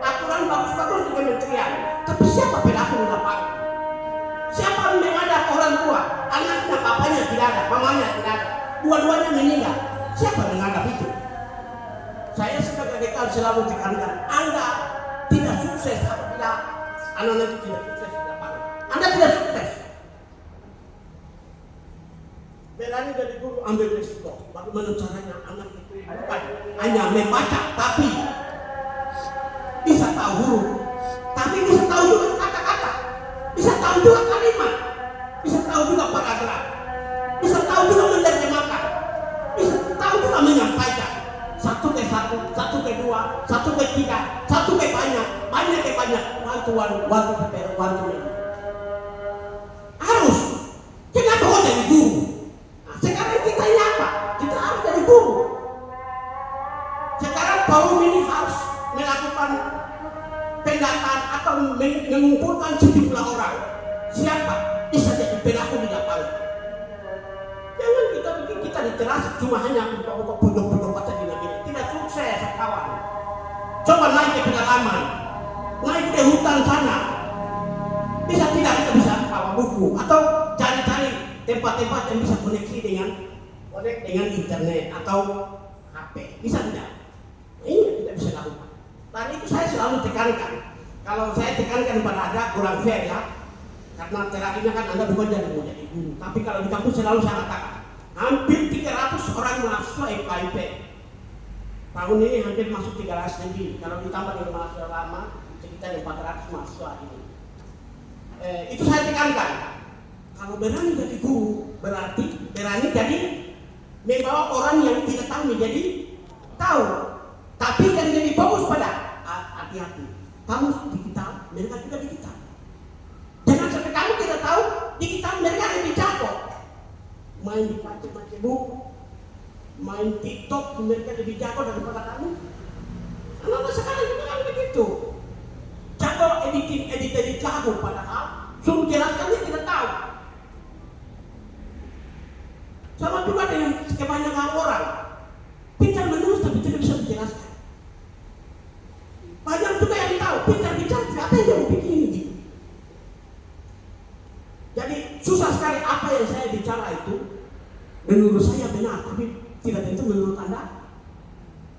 aturan bagus-bagus di kementerian, tapi siapa pelaku di lapangan? Siapa yang ada orang tua, anaknya, papanya tidak ada, mamanya tidak ada, dua-duanya meninggal. Siapa yang menghadap itu? Saya sebagai dekan selalu tekankan, Anda tidak sukses apabila anak-anak itu tidak sukses di lapangan. Anda tidak sukses. Belanya dari guru ambil resiko. Bagaimana caranya anak itu bukan hanya membaca, tapi bisa tahu huruf, tapi bisa tahu juga kata-kata, bisa tahu juga kalimat, bisa tahu juga paragraf, bisa tahu juga menerjemahkan, bisa tahu juga menyampaikan. Satu ke satu, satu ke dua, satu ke tiga, satu ke banyak, banyak ke banyak, one to many. Harus. Kenapa kau jadi guru? Sekarang kita ini apa? Kita harus jadi guru. Sekarang mengumpulkan sejumlah orang. Siapa bisa jadi pelaku di lapangan? Jangan kita bikin kita literasi cuma hanya untuk pojok-pojok saja gini. Tidak sukses kawan. Coba naik ke pedalaman, naik ke hutan sana. Bisa tidak kita bisa bawa buku atau cari-cari tempat-tempat yang bisa koneksi dengan internet atau HP. Bisa tidak? Ini tidak bisa lakukan. Dan itu saya selalu tekankan. Kalau saya tekankan pada Anda kurang fair ya. Karena terakhirnya kan Anda bukan jadi mau jadi guru. Tapi kalau di kampus selalu saya katakan, hampir 300 orang mahasiswa FKIP. Tahun ini hampir masuk 300 lebih. Kalau ditambah dengan mahasiswa lama, sekitar 400 mahasiswa ini. Itu saya tekankan. Kalau berani jadi guru, berarti berani jadi membawa orang yang tidak tahu menjadi tahu. Tapi yang jadi fokus pada hati-hati. Kamu digital, mereka juga digital. Jangan sampai kamu tidak tahu digital, mereka lebih jago. Main di Facebook, main TikTok, mereka lebih jago daripada kamu. Anak sekarang juga kan begitu. Jago edit lagu padahal suruh jelaskan dia tidak tahu. Sama juga dengan kebanyakan orang pintar menulis tapi tidak bisa menjelaskan. Banyak juga yang tahu pintar bicara apa yang dia mau bikin ini. Jadi susah sekali apa yang saya bicara itu menurut saya benar, tapi tidak tentu menurut Anda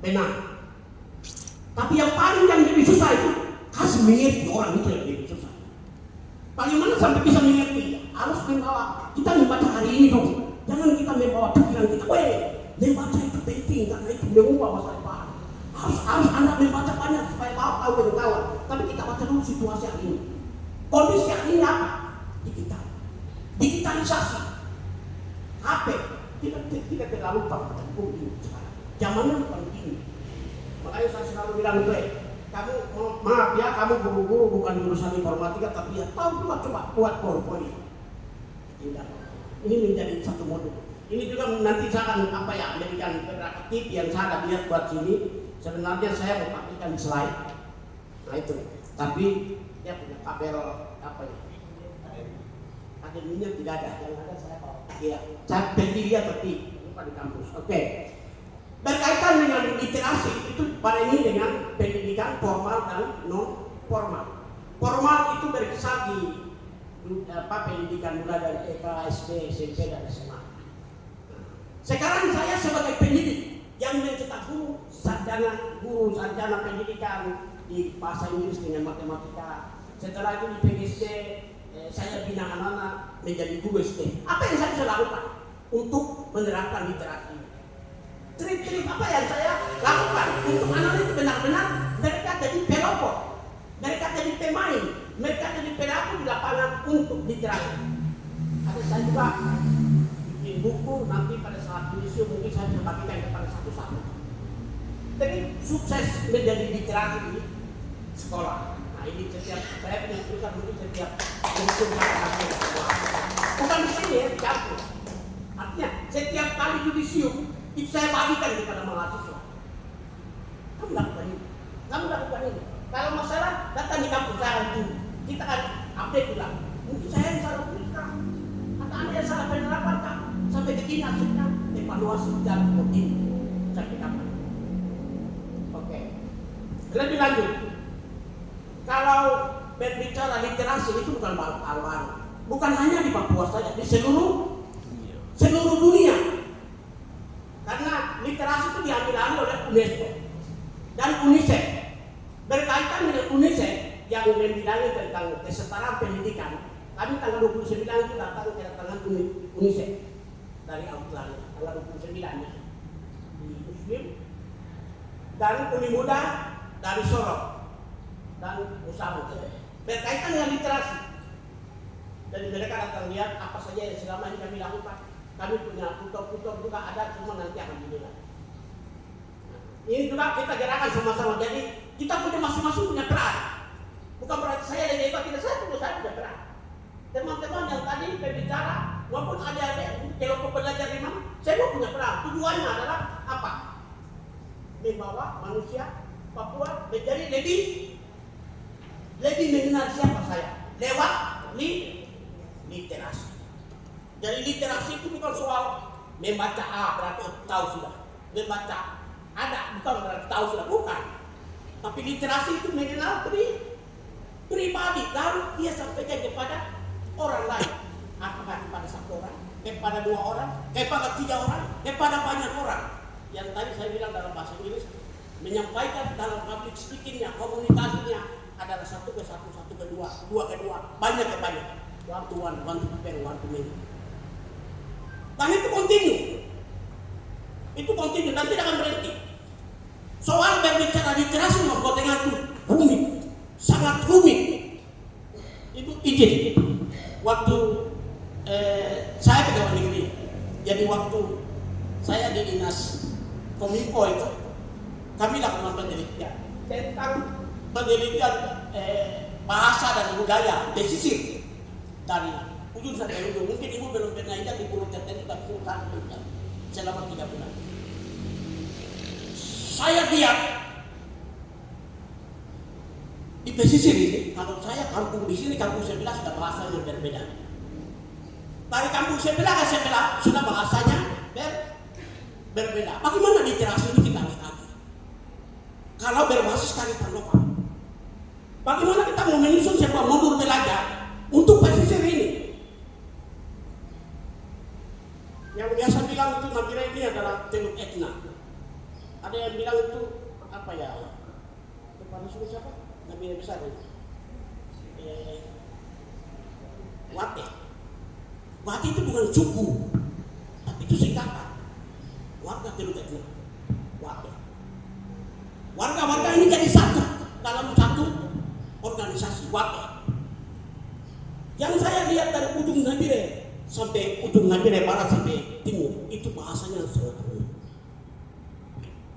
benar. Tapi yang paling yang lebih susah itu kasih mengerti orang itu yang lebih susah. Bagaimana sampai bisa mengerti? Harus membawa kita membaca hari ini dong. Jangan kita membawa pikiran kita. Membaca itu penting karena itu mengubah masa depan. Harus Anda membaca banyak supaya tahu kawan. Tapi kita baca dulu situasi hari ini. Kondisi hari ini apa? Digitalisasi. HP tidak terlalu penting sekarang. Zamannya penting. Makanya saya selalu bilang kamu maaf ya, kamu guru-guru bukan jurusan informatika tapi ya tahu juga coba buat PowerPoint. Tidak. Ini menjadi satu modul. Ini juga nanti saya akan memberikan beberapa tip yang saya lihat buat sini. Sebenarnya saya mau pakai slide. Nah itu. Tapi dia punya tabel akademinya tidak ada. Yang ada saya pakai. Saya pendirian tapi lupa di kampus. Oke. Berkaitan dengan literasi itu pada ini dengan pendidikan formal dan non formal. Formal itu berkisar di pendidikan mulai dari TK, SD, SMP dan SMA. Sekarang saya sebagai pendidik yang mencetak guru sarjana pendidikan di bahasa Inggris dengan matematika. Setelah itu di PGSD saya bina anak-anak menjadi guru SD. Apa yang saya bisa lakukan untuk menerapkan literasi? Trik-trik apa yang saya lakukan untuk anak itu benar-benar mereka jadi pelopor, mereka jadi pemain, mereka jadi pelaku di lapangan untuk literasi. Ada saya juga bikin buku nanti pada saat yudisium mungkin saya bisa bagikan kepada satu-satu. Jadi sukses menjadi literasi di sekolah. Nah ini setiap saya punya tulisan mungkin setiap yudisium bukan di sini ya, di kampus. Artinya setiap kali yudisium itu saya bagikan kepada mahasiswa. Kamu lakukan ini. Kalau masalah datang di kampus saya dulu. Kita akan update ulang. Mungkin saya yang salah tuliskan. Atau Anda yang salah penerapan kan. Sampai ke dinas kita evaluasi dalam begini. Sampai kapan? Oke. Lebih lanjut. Kalau berbicara literasi itu bukan hal baru. Bukan hanya di Papua saja, di seluruh dunia. Karena literasi itu diambil alih oleh UNESCO dan UNICEF. Berkaitan dengan UNICEF yang membidangi tentang kesetaraan pendidikan, kami tanggal 29 itu datang kedatangan UNICEF dari Australia, tanggal 29-nya di Muslim dan Uni Muda dari Sorong dan Musamu. Berkaitan dengan literasi. Jadi mereka datang lihat apa saja yang selama ini kami lakukan. Kami punya tutor-tutor juga ada, semua nanti akan dinilai. Ini juga kita gerakan sama-sama. Jadi kita punya masing-masing punya peran. Bukan berarti saya lebih hebat, tidak, saya punya peran. Teman-teman yang tadi berbicara maupun adik-adik kelompok belajar imam, saya mau punya peran. Tujuannya adalah apa? Membawa manusia Papua menjadi lebih lebih mengenal siapa saya lewat literasi. Jadi literasi itu bukan soal membaca berarti tahu sudah, membaca ada bukan berarti tahu sudah, bukan. Tapi literasi itu mengenal pribadi, lalu dia sampaikan kepada orang lain. Apakah kepada satu orang, kepada dua orang, kepada tiga orang, kepada banyak orang. Yang tadi saya bilang dalam bahasa Inggris, menyampaikan dalam public speakingnya, komunikasinya adalah satu ke satu, satu ke dua, dua ke dua, banyak ke banyak. One to one to one to many. Dan itu kontinu dan tidak akan berhenti. Soal berbicara literasi membuat tengah itu rumit, sangat rumit. Itu izin. Waktu saya pegawai negeri, jadi waktu saya di dinas Kominfo itu, kami lakukan penelitian tentang penelitian bahasa dan budaya pesisir dari ujung sampai ujung. Mungkin ibu belum pernah lihat di pulau tertentu, tapi selama 3 bulan. Saya lihat di pesisir ini, kalau saya kampung di sini, kampung sebelah sudah bahasanya berbeda. Dari kampung sebelah ke sebelah sudah bahasanya berbeda. Bagaimana literasi ini kita harus kaji? Kalau berbasis kearifan lokal, bagaimana kita mau menyusun sebuah modul belajar untuk pesisir ini? Yang biasa bilang itu Nabire ini adalah Teluk Etna. Ada yang bilang itu apa ya? Kepala suku siapa? Nabire besar itu. Wate. Wate itu bukan suku, tapi itu singkatan. Warga Teluk Etna. Wate. Warga-warga ini jadi satu dalam satu organisasi Wate. Yang saya lihat dari ujung Nabire sampai ujung Nabire barat sampai timur, itu bahasanya sangat rumit.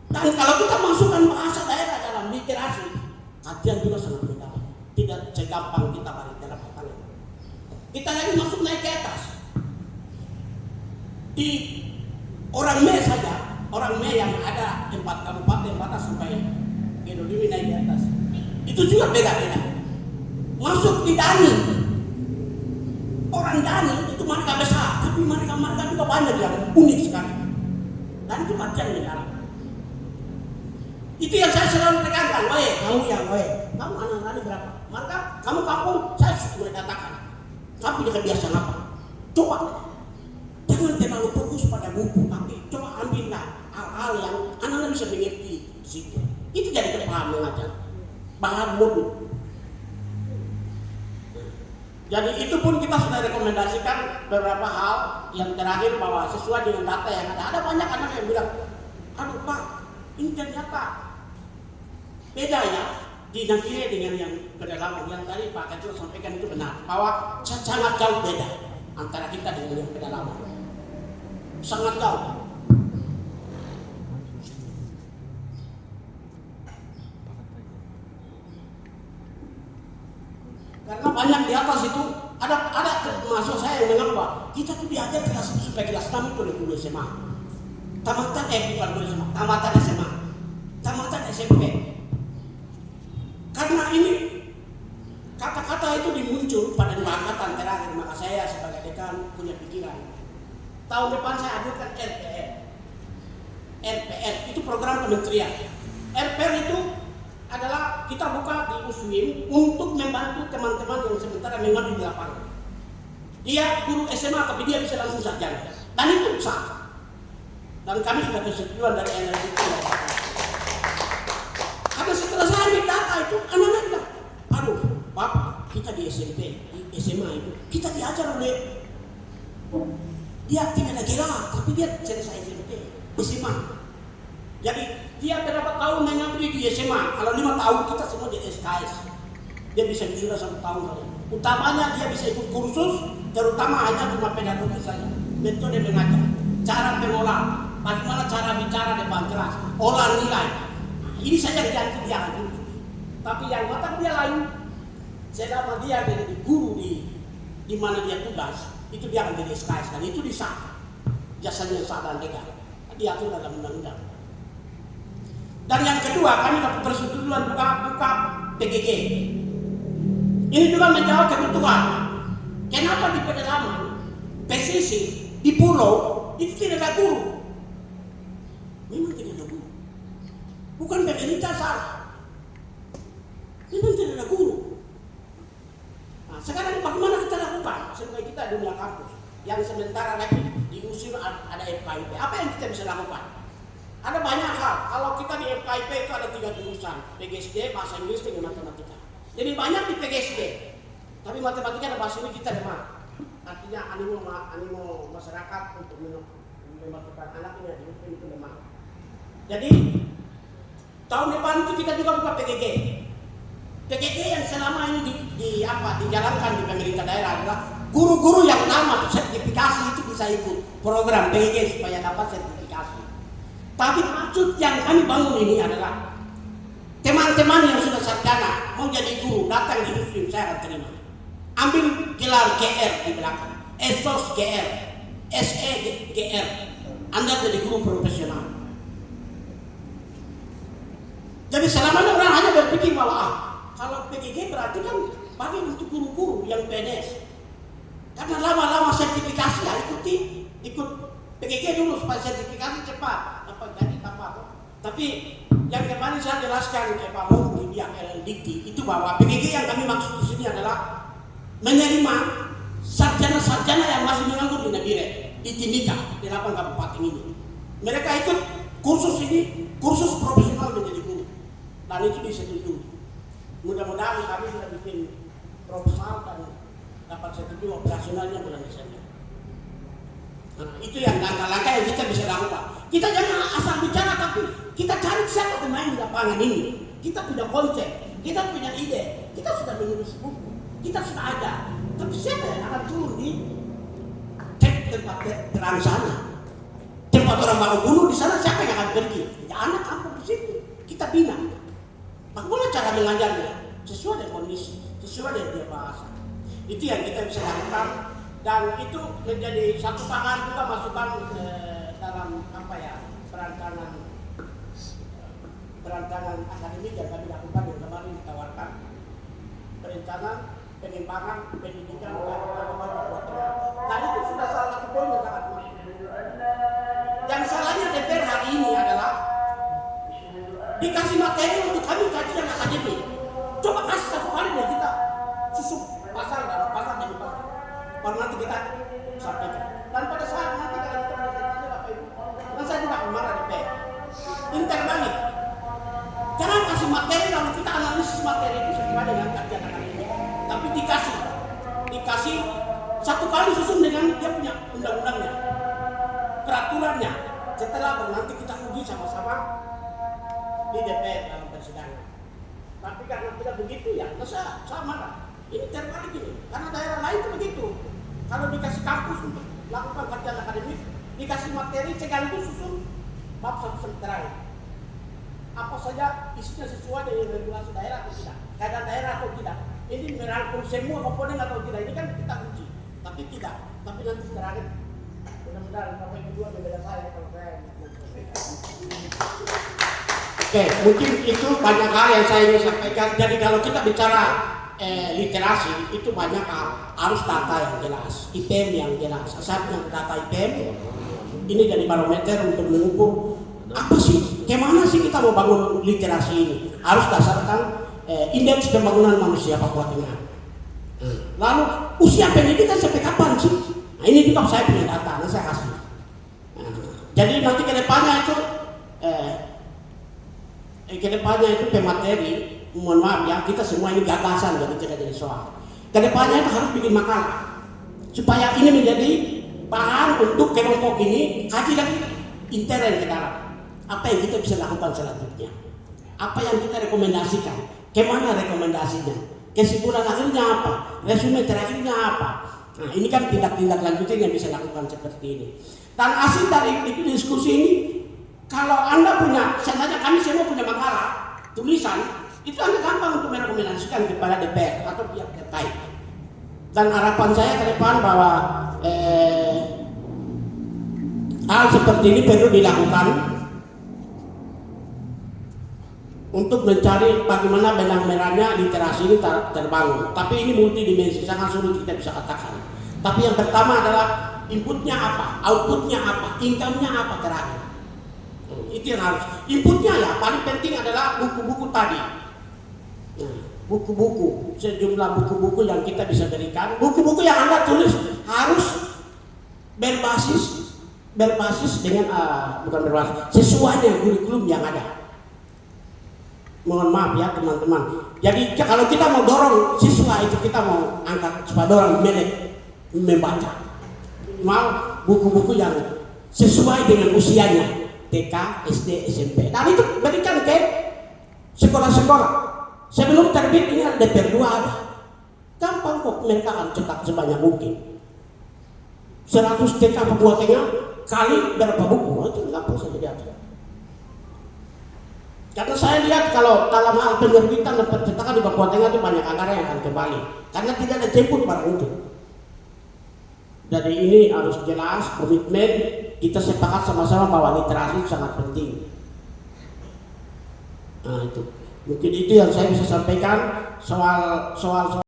Dan kalau kita masukkan bahasa daerah dalam literasi, kajian juga sangat mudah. Tidak segampang kita balik dalam tangan. Kita lagi masuk naik ke atas. Di orang Me saja, orang Me yang ada 4 kabupaten batas sampai Gedolimi naik ke atas. Itu juga beda-beda. Masuk di Dani. Orang Dani itu marga besar, tapi marga-marga juga banyak yang unik sekali. Dan itu kajian di dalam. Itu yang saya selalu tekankan, kamu anak-anak berapa? Maka kamu kampung, saya sudah katakan, kamu tidak biasa apa? Coba, jangan terlalu fokus pada buku, tapi coba ambillah hal-hal yang anak-anak bisa mengerti di situ. Itu jadi kepahaman mengajar, bahan modul. Jadi itu pun kita sudah rekomendasikan beberapa hal yang terakhir bahwa sesuai dengan data yang ada. Ada banyak anak yang bilang, aduh Pak, ini ternyata beda ya di Nabire dengan yang pedalaman. Yang tadi Pak Ketua sampaikan itu benar, bahwa sangat jauh beda antara kita dengan yang pedalaman. Sangat jauh. Karena banyak di atas itu ada termasuk saya yang mengapa kita tuh diajar kelas supaya kelas 6 itu oleh guru SMA. Tamatan bukan guru SMA, tamatan SMA, tamatan SMP. Karena ini kata-kata itu dimuncul pada 2 angkatan terakhir, maka saya sebagai dekan punya pikiran. Tahun depan saya hadirkan RPR itu program kementerian. RPR itu adalah kita buka di USWIM untuk membantu teman-teman yang sementara mengajar di lapangan. Dia guru SMA tapi dia bisa langsung sarjana. Dan itu sah. Dan kami sudah persetujuan dari NLT. Karena setelah saya ambil data itu, anak-anak bilang, aduh, Bapak, kita di SMP, di SMA itu, kita diajar oleh dia tidak ada gelar, tapi dia selesai SMP, SMA. Jadi dia berapa tahun mengabdi di SMA? Kalau 5 tahun kita semua di SKS. Dia bisa sudah 1 tahun saja. Utamanya dia bisa ikut kursus, terutama hanya cuma pedagogi saja. Metode mengajar, cara mengolah, bagaimana cara bicara depan kelas, olah nilai. Ini saja yang dia akan kursus. Tapi yang mata dia lain, selama dia menjadi guru di mana dia tugas, itu dia akan jadi SKS dan itu disah. Jasanya sah dan legal. Diatur dalam undang-undang. Dan yang kedua, kami dapat persetujuan buka PGG. Ini juga menjawab kebutuhan. Kenapa di pedalaman, pesisir, di pulau itu tidak ada guru? Memang tidak ada guru. Bukan pemerintah salah. Memang tidak ada guru. Nah, sekarang bagaimana kita lakukan supaya kita dunia kampus yang sementara lagi diusir ada FKIP? Apa yang kita bisa lakukan? Ada banyak hal. Kalau kita di FKIP itu ada 3 jurusan, PGSD, bahasa Inggris, dengan matematika. Jadi banyak di PGSD, tapi matematika dan bahasa Inggris kita lemah. Artinya animo masyarakat untuk memasukkan anaknya di UPN itu lemah. Jadi tahun depan itu kita juga buka PGG. PGG yang selama ini dijalankan di pemerintah daerah adalah guru-guru yang lama sertifikasi itu bisa ikut program PGG supaya dapat sertifikasi. Tapi maksud yang kami bangun ini adalah teman-teman yang sudah sarjana mau jadi guru datang di UPN, saya akan terima. Ambil gelar GR di belakang, ESOS GR, SE GR. Anda jadi guru profesional. Jadi selama ini orang hanya berpikir bahwa kalau PGG berarti kan bagi untuk guru-guru yang PNS. Karena lama-lama sertifikasi ya ikut PGG dulu supaya sertifikasi cepat dapat jadi apa. Tapi yang kemarin saya jelaskan Pak Mau di pihak LLDikti itu bahwa PGG yang kami maksud di sini adalah menerima sarjana-sarjana yang masih menganggur di Nabire, di Timika, di 8 kabupaten ini. Mereka ikut kursus ini, kursus profesional menjadi guru. Dan itu disetujui. Mudah-mudahan kami sudah bikin proposal dan dapat setujui operasionalnya bulan Desember. Nah, itu yang langkah-langkah yang kita bisa lakukan. Kita jangan asal bicara, tapi kita cari siapa pemain di lapangan ini. Kita punya konsep, kita punya ide, kita sudah menulis buku, kita sudah ada. Tapi siapa yang akan turun di tempat terang sana? Tempat orang baru bunuh di sana, siapa yang akan pergi? Ya anak kampung di situ, kita bina. Bagaimana cara mengajarnya? Sesuai dengan kondisi, sesuai dengan dia bahasa. Itu yang kita bisa lakukan, dan itu menjadi satu bahan juga masukan dalam perancangan akademik yang kami lakukan yang kemarin ditawarkan, perencanaan pengembangan pendidikan Kabupaten Papua Tengah. Dan itu sudah salah satu poin yang sangat penting. Yang salahnya DPR hari ini adalah dikasih materi untuk kami kajian akademik. Coba kasih satu kali deh kita susun pasal dan pasal demi pasal. Baru nanti kita sampaikan. Dan pada saat nanti kalau kita presentasi Bapak Ibu, dan saya juga marah DPR. Interbalik. Jangan kasih materi lalu kita analisis materi itu sesuai dengan kajian akademik. Tapi dikasih satu kali susun dengan dia punya undang-undangnya, peraturannya. Setelah nanti kita uji sama-sama di DPR dalam persidangan. Tapi karena tidak begitu ya, masa sama lah. Ini terbalik ini, karena daerah lain itu begitu. Kalau dikasih kampus untuk lakukan kajian akademik, dikasih materi sekaligus susun bab satu terakhir. Apa saja isinya sesuai dengan regulasi daerah atau tidak, keadaan daerah atau tidak. Ini merangkum semua komponen atau tidak, ini kan kita uji. Tapi tidak, tapi nanti terakhir. Mudah-mudahan Bapak Ibu juga berbeda saya kalau saya. Oke, mungkin itu banyak hal yang saya ingin sampaikan. Jadi kalau kita bicara literasi, itu banyak hal. Harus data yang jelas, IPM yang jelas. Asapnya data IPM, ini jadi barometer untuk mengukur apa sih, kemana sih kita mau bangun literasi ini. Harus dasarkan indeks pembangunan manusia Papua Tengah. Lalu usia pendidikan sampai kapan sih? Nah ini juga saya punya data, nah saya kasih. Jadi nanti kedepannya itu pemateri, mohon maaf ya, kita semua ini gagasan jadi tidak jadi soal. Kedepannya itu harus bikin makalah supaya ini menjadi bahan untuk kelompok ini kaji lagi intern ke dalam. Apa yang kita bisa lakukan selanjutnya? Apa yang kita rekomendasikan? Kemana rekomendasinya? Kesimpulan akhirnya apa? Resume terakhirnya apa? Nah ini kan tindak-tindak lanjutan yang bisa lakukan seperti ini. Dan hasil dari diskusi ini, kalau Anda punya, misalnya kami semua punya makalah, tulisan, itu Anda gampang untuk merekomendasikan kepada DPR atau pihak terkait. Dan harapan saya ke depan bahwa hal seperti ini perlu dilakukan untuk mencari bagaimana benang merahnya literasi ini terbangun. Tapi ini multidimensi, sangat sulit kita bisa katakan. Tapi yang pertama adalah inputnya apa, outputnya apa, income-nya apa terakhir. Itu yang harus. Inputnya ya paling penting adalah buku-buku tadi. Buku-buku, sejumlah buku-buku yang kita bisa berikan. Buku-buku yang Anda tulis harus berbasis dengan bukan berbasis, sesuai dengan kurikulum yang ada. Mohon maaf ya teman-teman. Jadi kalau kita mau dorong siswa itu, kita mau angkat supaya dorong melek membaca, mau buku-buku yang sesuai dengan usianya, TK, SD, SMP. Dan itu berikan ke sekolah-sekolah. Sebelum terbit ini ada DPR 2 ada. Gampang kok, mereka akan cetak sebanyak mungkin. 100 TK Papua Tengah kali berapa buku, itu gampang saja diatur. Karena saya lihat kalau dalam hal penerbitan dan percetakan di Papua Tengah itu banyak anggaran yang akan kembali. Karena tidak ada jemput barang itu. Jadi ini harus jelas, komitmen, kita sepakat sama-sama bahwa literasi sangat penting. Nah itu, mungkin itu yang saya bisa sampaikan soal